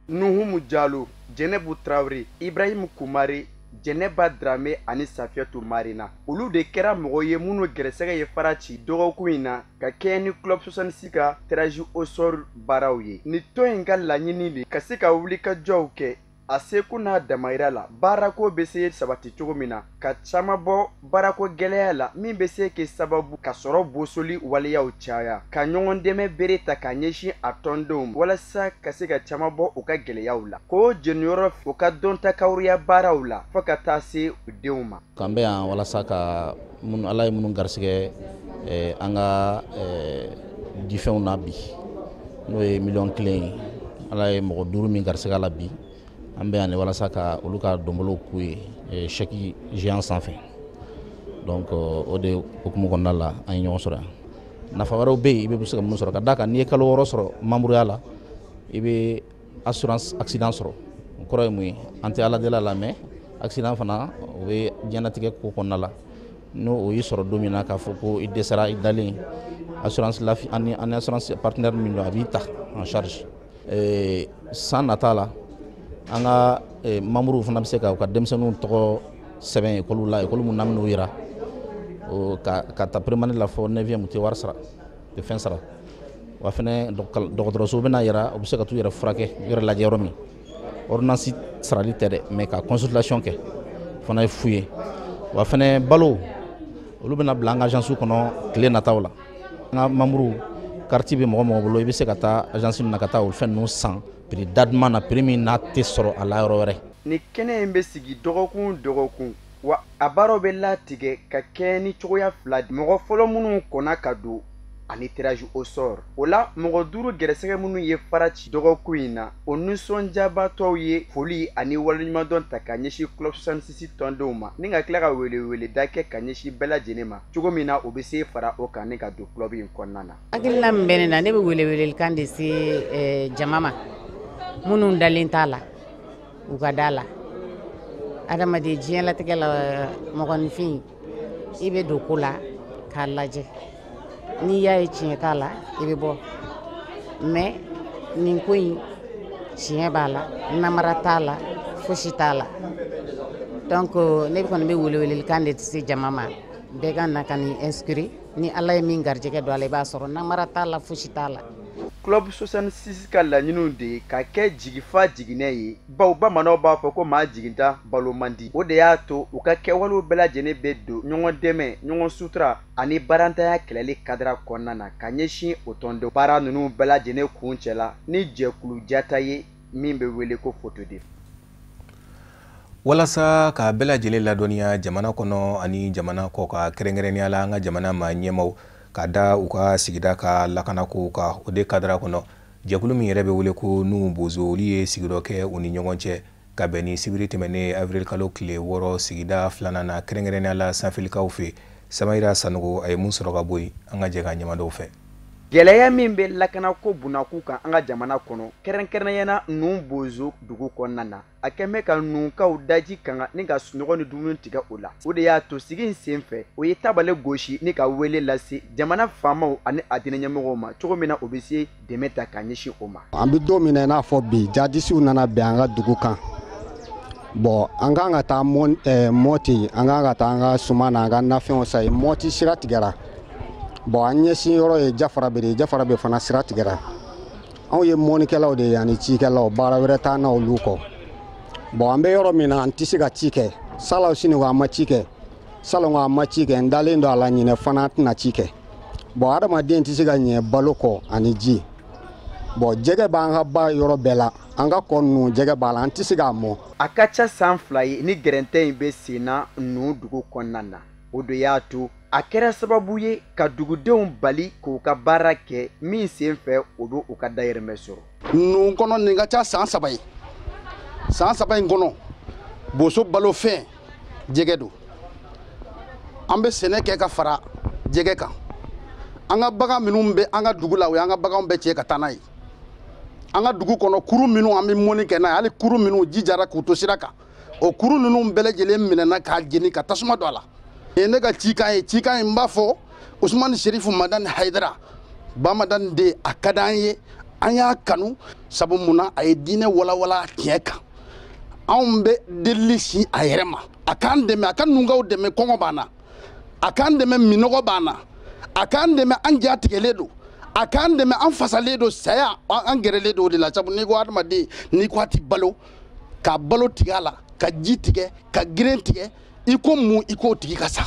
Speaker 10: Nuhumu Jalo, Jenebu Traoré, Ibrahim Koumare, Jeneba Dramé ani Safiatou Marina. Olu de kɛra mɔgɔ ye minnu gɛrɛsɛgɛ ye fara ci dɔgɔkun in na ka kɛɲɛ ni Club 66 ka tirage au sort baaraw ye. Ni tɔn in ka laɲini de ka se ka wuli ka jɔw kɛ a seko n'a damayira la baarako bɛ se sabati cogo min na ka caman bɔ baarako gɛlɛya la min bɛ se kɛ sababu ka sɔrɔ bosoli waleyaw caya ka ɲɔgɔn dɛmɛ bere ta ka ɲɛsin a tɔndenw walasa ka se ka caman bɔ u ka gɛlɛyaw la k'o jeniyɔrɔ u ka dɔntakawriya baaraw la fo ka taa se u denw ma.
Speaker 8: K'an bɛ yan walasa ka ala ye minnu garisigɛ an ka difɛnw na bi n'o ye miliyɔn 1 ye ala ye mɔgɔ 5 min garisigɛ la bi. An bɛ yan walasa ka olu ka donbolo k'u ye chèque géant sanfɛ donc o de hukumu kɔnɔna la an ye ɲɔgɔn sɔrɔ yan nafa wɛrɛw bɛ yen i bɛ se ka mun sɔrɔ ka d'a kan n'i ye kalo 6 sɔrɔ membre la i bɛ assurance accident sɔrɔ o kɔrɔ ye mun ye an tɛ ala deli a la mais accident fana o bɛ diɲɛlatigɛ ko kɔnɔna la n'o o y'i sɔrɔ don min na k'a fɔ ko i dɛsɛra i dalen assurance ani assurance partenaire min don a b'i ta en charge san nata la an ka membre fana bɛ se ka u ka denmisɛnninw tɔgɔ sɛbɛn école la école mun n'u yira ka ta prémane la fɔ 9e tɛ wari sara tɛ fɛn sara wa fɛnɛ dɔgɔtɔrɔso bɛna yira u bɛ se ka t'u yɛrɛ furakɛ u yɛrɛ lajɛ yɔrɔ min ordonnance sarali tɛ dɛ mais ka consultation kɛ fana ye fu ye wa fɛnɛ balo olu bɛna bila an ka agence kɔnɔ tile nataw la an ka membre quartier bɛ mɔgɔ bolo i bɛ se ka taa agence na ka taa o fɛn ninnu san prix d'adman na prix min n'a tɛ sɔrɔ a la yɔrɔ wɛrɛ.
Speaker 10: Ni kɛnɛ in bɛ sigi dɔgɔkun wa a baaraw bɛ latigɛ ka kɛ ni cogoya fila mɔgɔ fɔlɔ minnu kɔnna ka don ani tirage au sort o la mɔgɔ 5 gɛrɛsɛgɛ minnu ye fara ci dɔgɔkun in na o nisɔndiyabatɔw ye foli ani waleɲumandɔn ta ka ɲɛsin Club 66 tɔndenw ma ni ka tila ka wele da kɛ ka ɲɛsin bɛɛ lajɛlen ma cogo min na o bɛ se fara o kan ni ka don club in kɔnɔna na.
Speaker 11: Hakilina min bɛ ne na ne bɛ welewelekan de se jama ma minnu dalen t'a la u ka da la adamaden diɲɛlatigɛ la mɔgɔninfin i bɛ don ko la k'a lajɛ n'i y'a ye tiɲɛ t'a la i bɛ bɔ mais nin ko in tiɲɛ b'a la namara t'a la fosi t'a la donc ne kɔni bɛ welewelekan de se jama ma bɛɛ ka na ka ni inscrit ni ala ye min garijɛgɛ don a la i b'a sɔrɔ namara t'a la fosi t'a la.
Speaker 10: Club 66 ka laɲiniw de ka kɛ jigifa jiginɛ ye baw bamananw b'a fɔ ko maa jiginta balo man di o de y'a to u ka kɛwalew bɛɛ lajɛlen bɛ don ɲɔgɔn dɛmɛ ɲɔgɔn sutura ani barantanya kɛlɛli kadira kɔnɔna na ka ɲɛsin o tɔndenw baara ninnu bɛɛ lajɛlen kun cɛla ni jɛkulu jata ye min bɛ wele ko photo de.
Speaker 1: Walasa ka bɛɛ lajɛlen ladɔnniya jamana kɔnɔ ani jamana kɔ ka kɛrɛnkɛrɛnnenya la an ka jamana maa ɲɛmaw ka da u ka sigida ka lakanako ka o de kadira kɔnɔ jɛkulu min yɛrɛ bɛ wele ko Nuhu Bozo olu ye sigidɔ kɛ u ni ɲɔgɔn cɛ ka bɛn ni sibiri tɛmɛnen avril kalo tile 6 sigida 2nan na kɛrɛnkɛrɛnnenya la sanfɛlikaw fɛ Samayira Sanogo a ye mun sɔrɔ ka bɔ yen an ka jɛ ka ɲɛmadenw fɛ.
Speaker 10: Gɛlɛya min bɛ lakanako bunakun kan an ka jamana kɔnɔ kɛrɛnkɛrɛnnenya Nuhu Bozo dugu kɔnɔna na a kɛn bɛ ka nukaw daji kanga ni ka sunɔgɔ ni dumuni tigɛ o la o de y'a to sigi in senfɛ o ye tabale gosi ni ka wele lase jamana faamaw ani a diinɛ ɲɛmɔgɔw ma cogo min na o bɛ se dɛmɛ ta ka ɲɛsin o ma.
Speaker 12: An bɛ don min na i n'a fɔ bi jadisiw nana bɛn an ka dugu kan bon an kan ka taa mɔti an kan ka taa an ka suman na an ka nafɛnw san yen mɔti sira tigɛra bon an ɲɛsin yɔrɔ ye Jafara bɛ fana sira tigɛra anw ye mɔnikɛlaw de ye ani cikɛlaw baara wɛrɛ t'an na olu kɔ bon an bɛ yɔrɔ min na an tɛ se ka ci kɛ salaw sini ko an ma ci kɛ salon ko an ma ci kɛ n dalen don a la ɲinɛ fana an tɛna ci kɛ bon adamaden tɛ se ka ɲɛ balo kɔ ani ji bon jɛgɛ b'an ka ba yɔrɔ bɛɛ la an ka kɔ ninnu jɛgɛ b'a la an tɛ se k'a mɔ.
Speaker 10: A ka ca san 2 ye ni gɛrɛntɛ in bɛ sen na Nuhu dugu kɔnɔna na o de y'a to a kɛra sababu ye ka dugudenw bali k'u ka baara kɛ min sen fɛ o bɛ u ka dayirimɛ sɔrɔ.
Speaker 13: Nuhu kɔnɔ nin ka ca san 3 ye san 3 in kɔnɔ boso balo fɛn jɛgɛ don an bɛ sɛnɛ kɛ ka fara jɛgɛ kan an ka bagan minnu bɛ an ka dugu la o y'an ka baganw bɛɛ cɛ ka taa n'a ye an ka dugu kɔnɔ kuru minnu an bɛ mɔni kɛ n'a ye hali kuru minnu jijara k'u to sira kan o kuru ninnu bɛɛ lajɛlen minɛna k'a jeni ka tasuma don a la ne ka cikan ye n b'a fɔ Usmani Sherifu Madani Haidara Bamadan de a ka d'an ye an y'a kanu sabu mun na a ye diinɛ walawala tiɲɛ kan anw bɛ delili si a yɛrɛ ma a k'an dɛmɛ a ka nungaw dɛmɛ kɔngɔ b'an na a k'an dɛmɛ minɔgɔ b'an na a k'an dɛmɛ an ja tigɛlen don a k'an dɛmɛ an fasalen don saya an gɛrɛlen don o de la sabu n'i ko adamaden n'i ko a ti balo ka balo tigɛ a la ka ji tigɛ ka girin tigɛ i ko mun i k'o tigi ka sa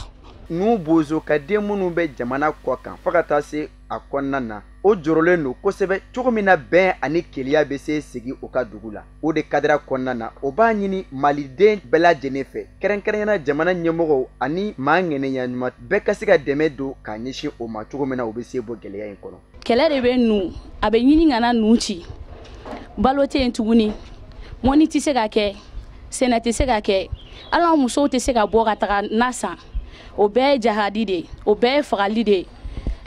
Speaker 10: n'u bozo ka den minnu bɛ jamana kɔ kan fo ka taa se a kɔnɔna na o jɔrɔlen don kosɛbɛ cogo min na bɛn ani keleya bɛ se sigi o ka dugu la o de kadira kɔnɔna na o b'a ɲini maliden bɛɛ lajɛlen fɛ kɛrɛnkɛrɛnyana jamana ɲɛmɔgɔw ani maa ŋɛnɛya ɲuman bɛɛ ka se ka dɛmɛ don k'a ɲɛsin o ma cogo min na o bɛ se bɔ gɛlɛya in kɔnɔ
Speaker 14: kɛlɛ de bɛ nu a bɛ ɲini ka na nu ci balo tɛ yen tuguni mɔni tɛ se ka kɛ sɛnɛ tɛ se ka kɛ hali an musow tɛ se ka bɔ ka taga na san o bɛɛ ye jahadi de o bɛɛ ye fagali de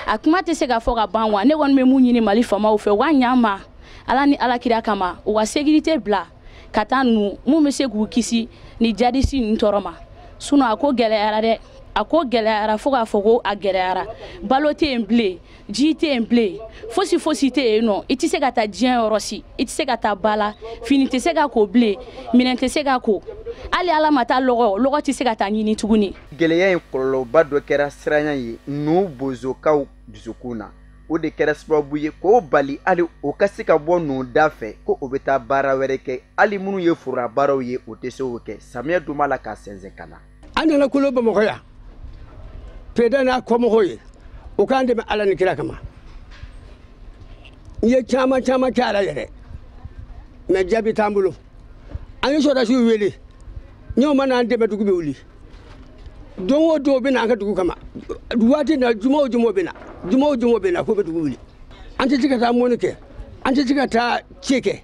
Speaker 14: a kuma tɛ se ka fɔ ka ban wa ne kɔni bɛ mun ɲini Mali faamaw fɛ wa ɲa ma ala ni alakira kama u ka sécurité bila ka taa nu mun bɛ se k'u kisi ni jadisi ninnu tɔɔrɔ ma sinon a ko gɛlɛyara dɛ a ko gɛlɛyara fo k'a fɔ ko a gɛlɛyara balo tɛ yen bilen ji tɛ yen bilen fosi fosi tɛ yen nɔ i tɛ se ka taa diɲɛ yɔrɔ si i tɛ se ka taa ba la fini tɛ se ka ko bilen minɛn tɛ se ka ko hali ala ma taa lɔgɔ tɛ se ka taa ɲini tuguni
Speaker 10: gɛlɛya in kɔlɔlɔba dɔ kɛra siranya ye n'u bozokaw dusukun na o de kɛra sababu ye k'o bali hali o ka se ka bɔ n'u da fɛ ko o bɛ taa baara wɛrɛ kɛ hali minnu ye forola baaraw ye o tɛ se k'o kɛ samiya dun b'a la k'a sɛnsɛn ka na
Speaker 15: an nana kolo Bamakɔ yan pedan n'a kɔmɔgɔw ye o k'an dɛmɛ ala ni kira kama n ye caman kɛ ala yɛrɛ mɛ jaabi t'an bolo an ye sɔrɔdasiw wele n'o ma n'an dɛmɛ dugu bɛ wuli don o don o bɛ na an ka dugu kama waati na juma o juma bɛ na k'o bɛ dugu wuli an tɛ se ka taa mɔni kɛ an tɛ se ka taa ci kɛ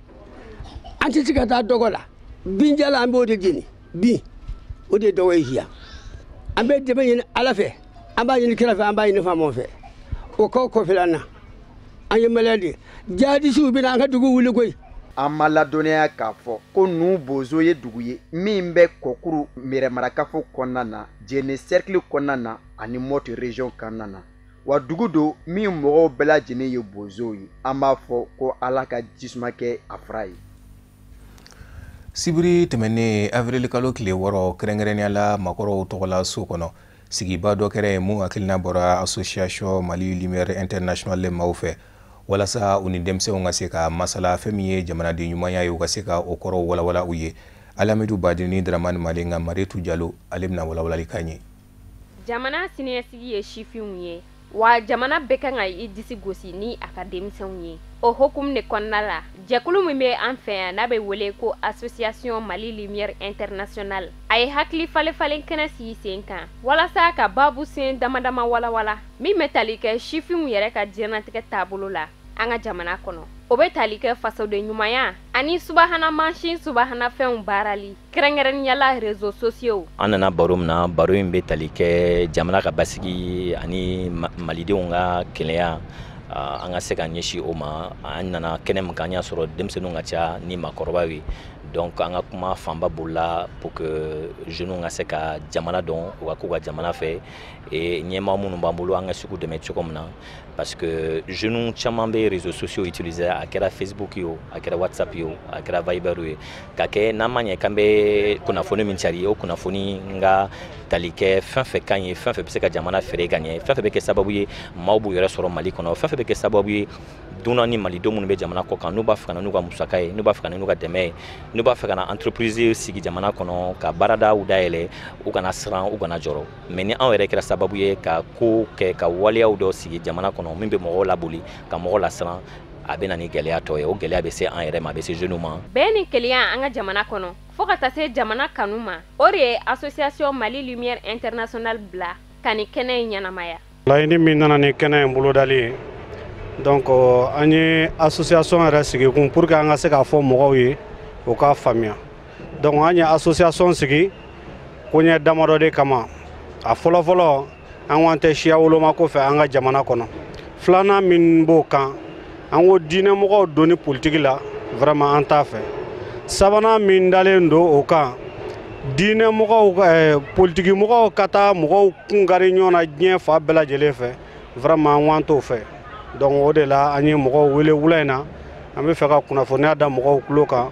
Speaker 15: an tɛ se ka taa dɔgɔ la binjala an b'o de jeni bin o de ye dɔgɔ ye siya an bɛ dɛmɛ ɲini ala fɛ an b'a ɲini kira fɛ an b'a ɲini faamaw fɛ o kɔfɛla na an ye maliyɛn de jihadisiw bɛ na an ka dugu wuli koyi
Speaker 10: an ma ladɔnniya k'a fɔ ko nu bozo ye dugu ye min bɛ kɔkuru mɛrɛmarakafo kɔnɔna na jene cercle kɔnɔna na ani Moti région kɔnɔna na wa dugu do min mɔgɔw bɛɛ lajɛlen ye bozow ye an b'a fɔ ko ala ka jisuma kɛ a fara ye
Speaker 1: sibiri tɛmɛnen avril kalo tile 6 kɛrɛnkɛrɛnnenya la makɔrɔw tɔgɔla so kɔnɔ sigiba dɔ kɛra yen mun hakilina bɔra association Mali Lumière International maaw fɛ walasa u ni denmisɛnw ka se ka masala fɛn min ye jamanaden ɲumanya ye u ka se ka o kɔrɔ walawala u ye Alamidu Badini Dramani Malenga Maretu Jalo ale bɛna walawalali kan ye
Speaker 7: jamana siniɲɛsigi ye sifinw ye wa jamana bɛɛ kan ka i disi gosi ni a ka denmisɛnw ye o hukumu de kɔnɔna la jɛkulu min bɛ an fɛ yan n'a bɛ wele ko association Mali Lumière International a ye hakili falen kɛnɛ sigi sen kan walasa ka babu sen damadama walawala min bɛ tali kɛ sifinw yɛrɛ ka diɲɛnatigɛ taabolo la an ka jamana kɔnɔ o bɛ tali kɛ fasoden ɲumanya ani subahana mansin subahana fɛnw baarali kɛrɛnkɛrɛnniyala réseaux sociaux
Speaker 16: an nana baro min na baro in bɛ tali kɛ jamana ka basigi ani malidenw ka kɛnɛya an ka se ka ɲɛsin o ma an nana kɛnɛ min kan an y'a sɔrɔ denmisɛnninw ka ca ni maakɔrɔbaw ye donc an ka kuma fanba bolila pour que jeunes ka se ka jamana dɔn u ka k'u ka jamana fɛ ɲɛmaa minnu b'an bolo an ka se k'u dɛmɛ cogo min na parce que jeunes caman bɛ réseaux sociaux utiliser a kɛra Facebook ye o a kɛra WhatsApp ye o a kɛra Viber ye ka kɛ n'an ma ɲɛ k'an bɛ kunnafoni min cari o kunnafoni nga tali kɛ fɛn fɛn kan ye fɛn fɛn bɛ se ka jamana feere ka ɲɛ fɛn fɛn bɛ kɛ sababu ye maaw b'u yɛrɛ sɔrɔ Mali kɔnɔ fɛn fɛn bɛ kɛ sababu ye dunan ni malidenw minnu bɛ jamana kɔ kan n'u b'a fɛ ka na n'u ka musaka ye n'u b'a fɛ ka na n'u ka dɛmɛ ye n'u b'a fɛ ka na entreprise sigi jamana kɔnɔ ka baaradaw dayɛlɛ u kana siran u kana jɔrɔ mais ni anw yɛrɛ kɛra sababu ye ka ko kɛ ka waleyaw dɔ sigi jamana kɔnɔ min bɛ mɔgɔw laboli ka mɔgɔw lasiran a bɛ na ni gɛlɛya tɔ ye o gɛlɛya bɛ se an yɛrɛ ma a bɛ se jeunes ma
Speaker 7: bɛɛ ni keleya an ka jamana kɔnɔ fo ka taa se jamana kanu ma o de ye association Mali Lumière International bila ka ni kɛnɛ in ɲɛnamaya
Speaker 17: laɲini min nana ni kɛnɛ in bolodali ye donc an ye association yɛrɛ sigi kun pour que an ka se k'a fɔ mɔgɔw ye o k'a faamuya donc an ye association sigi koɲɛ damadɔ de kama a fɔlɔfɔlɔ an k'an tɛ siya woloma ko fɛ an ka jamana kɔnɔ filanan min b'o kan an ko diinɛ mɔgɔw donni politique la vraiment an t'a fɛ sabanan min dalen don o kan diinɛ mɔgɔw politique mɔgɔw ka taa mɔgɔw kunkari ɲɔgɔn na diɲɛ fa bɛɛ lajɛlen fɛ vraiment an t'o fɛ donc o de la an ye mɔgɔw wele wula in na an bɛ fɛ ka kunnafoniya da mɔgɔw tulo kan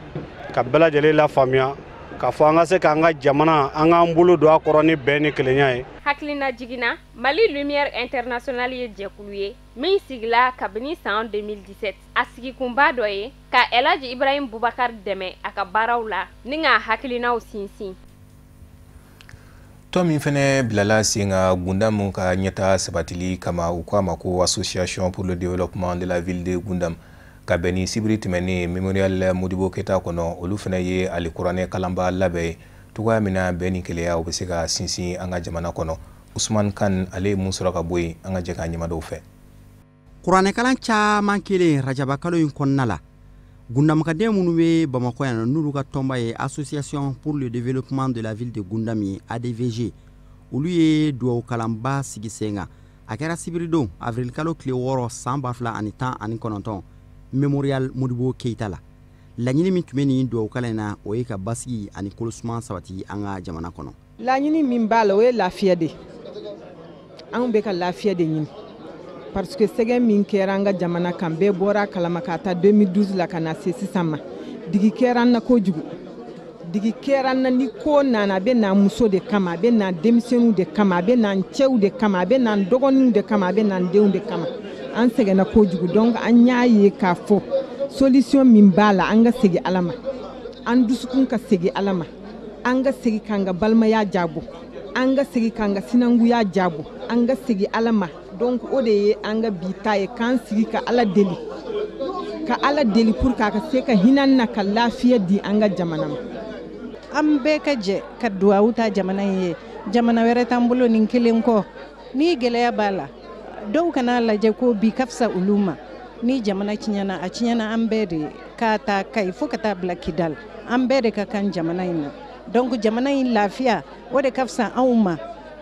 Speaker 17: ka bɛɛ lajɛlen lafaamuya k'a fɔ an ka se k'an ka jamana an k'an bolo don a kɔrɔ ni bɛn ni kelenya ye.
Speaker 7: Hakilina jiginna Mali Lumière International ye jɛkulu ye min sigila kabini san 2017 a sigikunba dɔ ye ka Elhaji Ibrahim Boubacar dɛmɛ a ka baaraw la ni ka hakilinaw sinsin.
Speaker 1: Tɔ min fɛnɛ bilala sen ka Gundam ka ɲɛta sabatili kama u k'a ma ko Association pour le développement de la ville de Gundam ka bɛn ni sibiri tɛmɛnen Mémorial Modibo Keita kɔnɔ olu fɛnɛ ye alikuranɛ kalanba labɛn ye togoya min na bɛn ni keleya u bɛ se ka sinsin an ka jamana kɔnɔ. Usman Kan ale mun sɔrɔ ka bɔ yen an ka jɛ ka ɲɛmaadɔw fɛ.
Speaker 18: Kuranɛ kalan caman kelen Rajaba kalo in kɔnɔna la Gundamkaden minnu bɛ Bamakɔ yan n'olu ka tɔnba ye Association pour le développement de la ville de Gundam ye ADVG olu ye duwawu kalanba sigi sen kan a kɛra sibiridon avril kalo tile 6 san 2019 Mémorial Modibo Keita la laɲini min tun bɛ nin duwawu kalan na o ye ka basigi ani kolosuma sabati an ka jamana kɔnɔ.
Speaker 19: Laɲini min b'a la o ye lafiya de anw bɛ ka lafiya de ɲini parce que sɛgɛn min kɛra an ka jamana kan bɛɛ bɔra kalama ka taa 2012 la ka na se sisan ma digi kɛra an na kojugu digi kɛra an na ni ko nana a bɛ na muso de kama a bɛ na denmisɛnninw de kama a bɛ na cɛw de kama a bɛ na dɔgɔninw de kama a bɛ na denw de kama an sɛgɛnna kojugu donc an y'a ye k'a fɔ solution min b'a la an ka segin Ala ma an dusukun ka segin Ala ma an ka segin k'an ka balimaya jabo an ka segin k'an ka sinanguya jabo an ka segin Ala ma donc o de ye an ka bi ta ye k'an sigi ka Ala deli pour k'a ka se ka hinɛ na ka lafiya di an ka jamana ma.
Speaker 20: An bɛɛ ka jɛ ka duwawu ta jamana in ye jamana wɛrɛ t'an bolo nin kelen kɔ ni gɛlɛya b'a la dɔw kana lajɛ ko bi ka fisa olu ma ni jamana tiɲɛna a tiɲɛna an bɛɛ de ka taa Kayi fo ka taa bila Kidal an bɛɛ de ka kan jamana in na donc jamana in lafiya o de ka fisa anw ma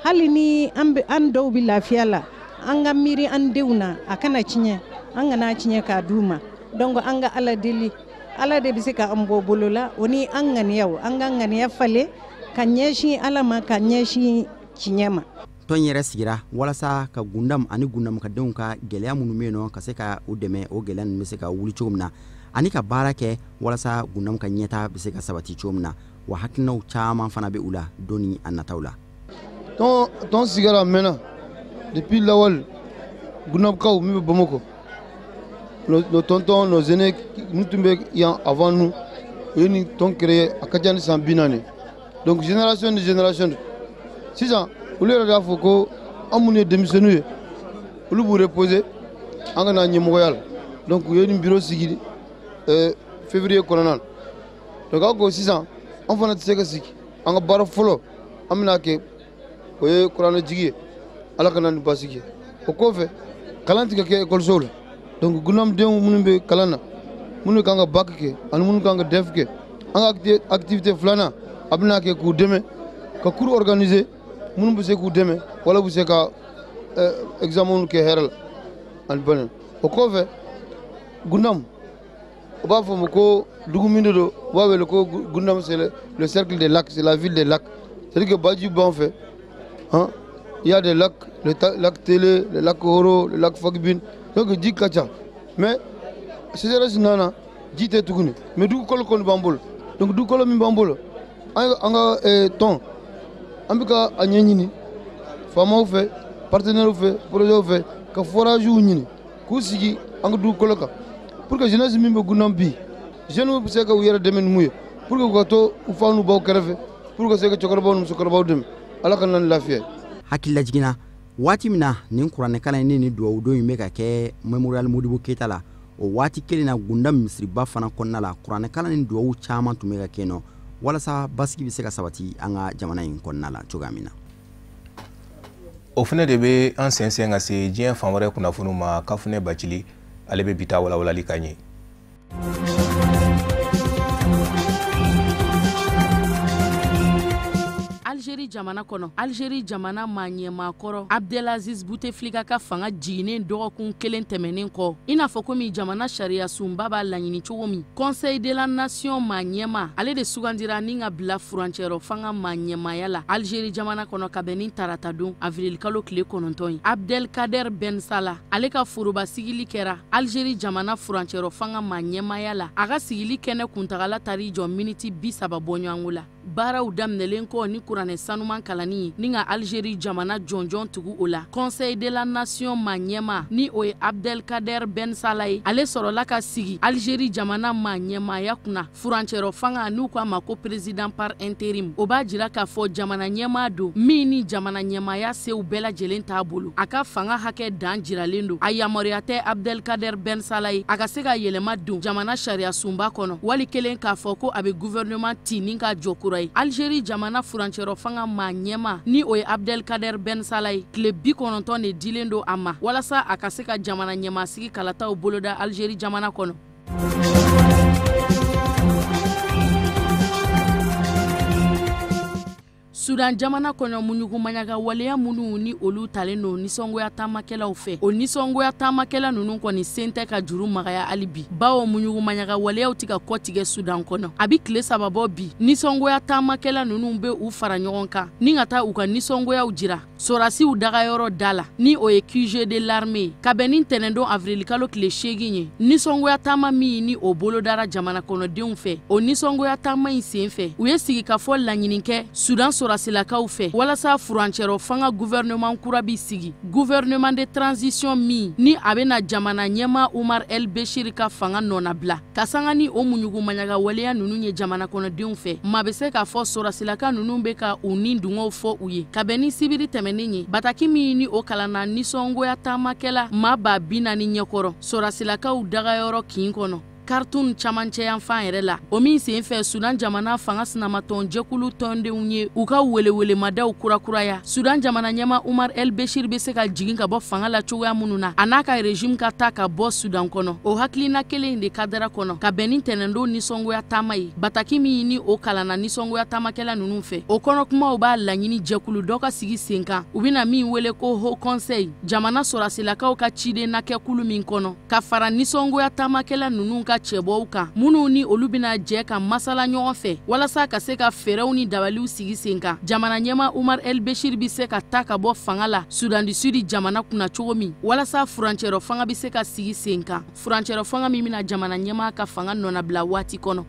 Speaker 20: hali ni an dɔw bi lafiya la an ka miiri an denw na a kana tiɲɛ an kana tiɲɛ k'a d'u ma donc an ka Ala deli Ala de bɛ se ka an bɔ bolo la o ni an ŋaniyaw an ka ŋaniya falen ka ɲɛsin Ala ma ka ɲɛsin tiɲɛ ma.
Speaker 18: Tɔn yɛrɛ sigira walasa ka Gundam ani Gundamkadenw ka gɛlɛya minnu bɛ yen nɔ ka se ka o dɛmɛ o gɛlɛya ninnu bɛ se ka wuli cogo min na ani ka baara kɛ walasa Gundam ka ɲɛta bɛ se ka sabati cogo min na wa hakilinaw caman fana bɛ u la don ni a nataw la.
Speaker 21: Tɔn sigira mɛnna depuis lawal Gundamkaw min bɛ Bamakɔ nos tontons nos aînés nous tun bɛ yan avant nous o ye nin tɔn créé a ka ca ni san 40 donc génération ni génération sisan olu yɛrɛ y'a fɔ ko an minnu ye denmisɛnninw ye olu b'u reposer an ka na ɲɛmɔgɔya la donc u ye nin bureau sigi février kɔnɔna na donc a ko sisan an fana tɛ se ka sigi an ka baara fɔlɔ an bɛna kɛ o ye kuranɛjigi ye Ala ka na ni basigi ye o kɔfɛ kalan tigɛ kɛ ekɔlisow la donc Gundamdenw minnu bɛ kalan na minnu kan ka bac kɛ ani minnu kan ka DEF kɛ an ka activité filanan a bɛna kɛ k'u dɛmɛ ka cours organiser minnu bɛ se k'u dɛmɛ wala bɛ se ka examenw kɛ hɛrɛ la ani bana o kɔfɛ Gundam o b'a fɔ ma ko dugu min de don u b'a wele ko Gundam c'est le cercle des lacs c'est la ville des lacs c'est-à-dire que baji b'an fɛ il y a des lacs le lac Télé le lac Horo le lac Fagbin donc ji ka ca mais CCRS nana ji tɛ tuguni mais dugukolo kɔni b'an bolo donc dugukolo min b'an bolo an ka tɔn an bɛ ka a ɲɛɲini faamaw fɛ partenaires fɛ projets fɛ ka forage ɲini k'u sigi an ka dugukolo kan pour que jeunesse min bɛ Gundam bi jeunes bɛ se ka u yɛrɛ dɛmɛ ni mun ye pour que u ka to u fa n'u baw kɛrɛfɛ pour que se ka cɛkɔrɔbaw ni musokɔrɔbaw dɛmɛ Ala ka na ni lafiya ye.
Speaker 18: Hakilila jiginna waati min na nin kuranɛ kalan in ni duwawu don in bɛ ka kɛ Mémorial Modibo Keita la o waati kelen na Gundam misiriba fana kɔnɔna la kuranɛ kalan ni duwawu caman tun bɛ ka kɛ nɔ walasa basigi bɛ se ka sabati an ka jamana in kɔnɔna la cogoya min na.
Speaker 1: O fana de bɛ an sɛnsɛn ka se diɲɛ fan wɛrɛ kunnafoniw ma Kafunɛ Bacili ale bɛ bi ta walawalali ka ɲɛ.
Speaker 2: Algérie jamana kono Algérie jamana maa kɔrɔ Abdelaziz Bouteflika ka fanga jiginen dɔgɔkun kelen tɛmɛnen kɔ ina fɔ komi jamana sariya sunba b'a laɲini cogo min Conseil de la Nation maa ɲɛma ale de sugandira ni ka bila furancɛyɔrɔ fanga maa ɲɛmaya la Algérie jamana kɔnɔ ka bɛn ni tarata don avril kalo tile 9 ye Abdelkader Ben Salah ale ka foroba sigili kɛra Algérie jamana furancɛyɔrɔ fanga maa ɲɛmaya la a ka sigili kɛnɛ kuntagala tari jɔ miniti 30 bɔɲɔgɔnko la baaraw daminɛlen kɔ ni kuranɛ sanuman kalani ni ka Algérie jamana jɔnjɔn tugu o la Conseil de la Nation maa ɲɛma ni o ye Abdelkader Ben Salah ye ale sɔrɔla ka sigi Algérie jamana maa ɲɛmaya kunna furancɛyɔrɔ fanga n'u k'a ma ko président par intérim o b'a jira k'a fɔ jamana ɲɛma don min ni jamana ɲɛmaya sew bɛɛ lajɛlen t'a bolo a ka fanga hakɛ dan jiralen don a yamaruya tɛ Abdelkader Ben Salah ye a ka se ka yɛlɛma don jamana sariya sunba kɔnɔ wali kelen k'a fɔ ko a bɛ gouvernement ti ni ka jɔ kura ye Algérie jamana furancɛyɔrɔ fanga maa ɲɛma ni o ye Abdelkader Ben Salah ye tile 90 de dilen don a ma walasa a ka se ka jamana ɲɛmasigi kalataw boloda Algérie jamana kɔnɔ. Sudan jamana kɔnɔ muɲugumanyaga waleya minnu ni olu talen don nisɔngoya taamakɛlaw fɛ o nisɔngoya taamakɛla ninnu kɔni sen tɛ ka juru magaya hali bi bawo muɲugumanyaga waleyaw tɛ ka kɔtigɛ Sudan kɔnɔ a bi tile 3 bɔ bi nisɔngoya taamakɛla ninnu bɛ u fara ɲɔgɔn kan ni ka taa u ka nisɔngoyaw jira sorasiw dagayɔrɔ da la ni o ye QG de l'armée ka bɛn ni ntɛnɛndon avril kalo tile 8 ye nisɔngoya taama min ni o bolodara jamana kɔnɔdenw fɛ o nisɔngoya taama in sen fɛ u ye sigikafɔ laɲini kɛ Sudan Silakaw fɛ walasa furancɛyɔrɔ fanga gouvernement kura bi sigi gouvernement de transition min ni a bɛna jamana ɲɛma Umar El Beshir ka fanga nɔnabila ka sanga ni o muɲugumanyaga waleya ninnu ye jamana kɔnɔdenw fɛ maa bɛ se k'a fɔ sorasilaka ninnu bɛ ka u ni dungɔw fɔ u ye ka bɛn ni sibiri tɛmɛnen ye bataki min ni o kalanna nisɔngoya taamakɛla maa ba 40 ɲɛkɔrɔ sorasilakaw dagayɔrɔ kin kɔnɔ Khartoum camancɛ yan fan yɛrɛ la o min sen fɛ Sudan jamana fanga sinamatɔn jɛkulu tɔndenw ye u ka welewelemadaw kurakuraya Sudan jamana ɲɛma Umar El Beshir bɛ se ka jigin ka bɔ fanga la cogoya minnu na a n'a ka régime ka taa ka bɔ Sudan kɔnɔ o hakilina kelen de kadara kɔnɔ ka bɛn ni ntɛnɛndon nisɔngoya taama ye bataki min ni o kalanna nisɔngoya taamakɛla ninnu fɛ o kɔnɔ kumaw b'a laɲini jɛkulu dɔ ka sigi sen kan u bɛna min wele ko Haut Conseil jamana sɔrasilakaw ka ciden na kɛkulu min kɔnɔ ka fara nisɔngoya taamakɛla ninnu ka cɛbɔw kan minnu ni olu bɛna jɛ ka masala ɲɔgɔn fɛ walasa ka se ka fɛɛrɛw ni dabaliw sigi sen kan jamana ɲɛma Umar El Beshir bɛ se ka taa ka bɔ fanga la Sudan du Sud jamana kunna cogo min walasa furancɛyɔrɔ fanga bɛ se ka sigi sen kan furancɛyɔrɔ fanga min bɛna jamana ɲɛma ka fanga nɔnabila waati kɔnɔ.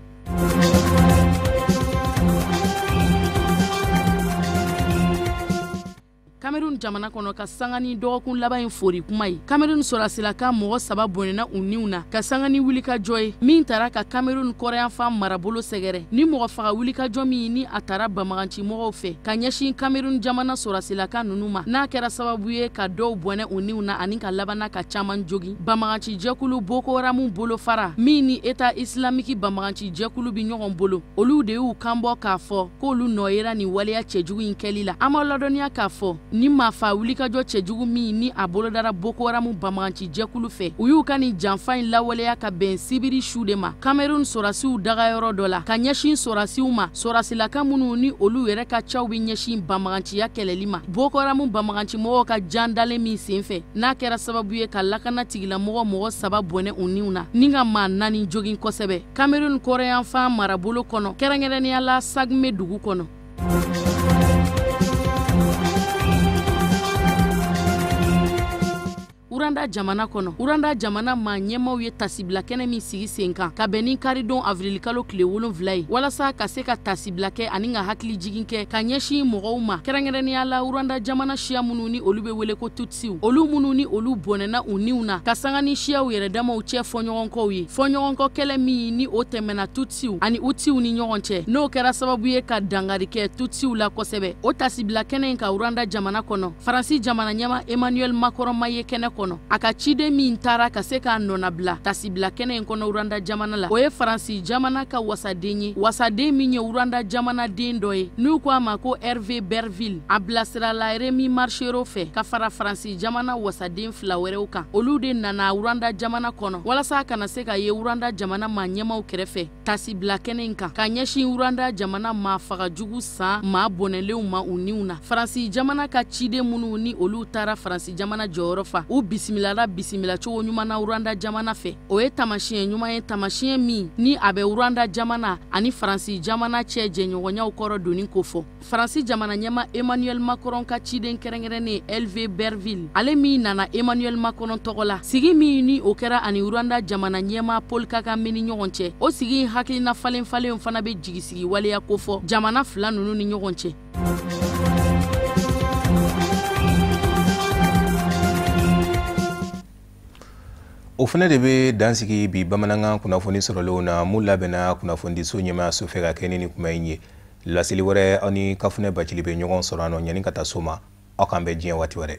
Speaker 2: Cameroun jamana kɔnɔ ka sanga ni dɔgɔkun laban in fori kuma ye Cameroun sɔrasilaka mɔgɔ 3 bɔnɛna u niw na ka sanga ni wulikajɔ ye min tara ka Cameroun kɔrɔyanfan marabolo sɛgɛrɛ ni mɔgɔ faga wulikajɔ min ni a tara bamaganci mɔgɔw fɛ ka ɲɛsin Cameroun jamana sɔrasilaka ninnu ma n'a kɛra sababu ye ka dɔw bɔnɛ u niw na ani ka labanna ka caman jogi bamaganci jɛkulu Boko Haram bolo fara min ni État islamique bamaganci jɛkulu bi ɲɔgɔn bolo olu de y'u kanbɔ k'a fɔ k'olu nɔyera ni waleya cɛjugu in kɛli la an ma ladɔnniya k'a fɔ ni maa fa wulikajɔ cɛjugu min ni a bolodara Boko Haram bamaganci jɛkulu fɛ u y'u ka ni janfa in lawaleya ka bɛn sibiri su de ma Cameroun sɔrasiw dagayɔrɔ dɔ la ka ɲɛsin sɔrasiw ma sɔrasilaka minnu ni olu yɛrɛ ka caw bi ɲɛsin bamaganciya kɛlɛli ma Boko Haram bamaganci mɔgɔw ka jan dalen min sen fɛ n'a kɛra sababu ye ka lakana tigilamɔgɔ mɔgɔ 3 bɔnɛ u niw na ni ka maa 4 jogin kosɛbɛ Cameroun kɔrɔyanfan marabolo kɔnɔ kɛrɛnkɛrɛnnenya la Sagme dugu kɔnɔ. Uranda jamana maa ɲɛmaw ye tasibila kɛnɛ min sigi sen kan ka bɛn ni karidon avril kalo tile 7 ye walasa ka se ka tasibila kɛ ani ka hakili jigin kɛ ka ɲɛsin mɔgɔw ma kɛrɛnkɛrɛnnenya la Uranda jamana siya minnu ni olu bɛ wele ko Tutsiw olu minnu ni olu bɔnɛna u niw na ka sanga ni siyaw yɛrɛ damaw cɛ fɔɲɔgɔnkɔw ye fɔɲɔgɔnkɔ kɛlɛ min ni o tɛmɛna Tutsiw ani Hutsiw ni ɲɔgɔn cɛ n'o kɛra sababu ye ka dangari kɛ Tutsiw la kosɛbɛ o tasibila kɛnɛ in ka Uranda jamana kɔnɔ Faransi jamana ɲɛma Emmanuel Macron ma ye kɛnɛ kɔnɔ kɔnɔ a ka ciden min taara ka se k'a nɔnabila tasibila kɛnɛ in kɔnɔ uranda jamana la o ye faransi jamana ka wasaden ye wasaden min ye uranda jamana den dɔ ye n'u ko a ma ko Hervé Berville a bilasirala Rémi Marchero fɛ ka fara faransi jamana wasaden 2 wɛrɛw kan olu de nana uranda jamana kɔnɔ walasa kana se ka ye uranda jamana maa ɲɛmaw kɛrɛfɛ tasibila kɛnɛ in kan ka ɲɛsin uranda jamana maa fagajugu san maa bɔnɛlenw ma u niw na faransi jamana ka ciden minnu ni olu taara faransi jamana jɔyɔrɔ fa u bisimilala bisimila cogo ɲuman na uranda jamana fɛ o ye tamasiyɛn ɲuman ye tamasiyɛn min ni a bɛ uranda jamana ani faransi jamana cɛ jɛɲɔgɔnyaw kɔrɔ doni ko fɔ faransi jamana ɲɛma Emmanuel Macron ka ciden kɛrɛnkɛrɛnnen Hervé Berville ale min nana Emmanuel Macron tɔgɔ la sigi min ni o kɛra ani uranda jamana ɲɛma Paul Kagame ni ɲɔgɔn cɛ o sigi hakilina falen falenw fana bɛ jigisigi waleya ko fɔ jamana 2 ninnu ni ɲɔgɔn cɛ.
Speaker 1: O fana de bɛ dansigi bi bamanankan kunnafoni sɔrɔlenw na mun labɛnna kunnafonidiso ɲɛmaa so fɛ ka kɛ ni kuma in ye laseli wɛrɛ aw ni Kafunɛ Bacili bɛ ɲɔgɔn sɔrɔ yan nɔ yanni ka taa so ma aw k'an bɛn diɲɛ waati wɛrɛ.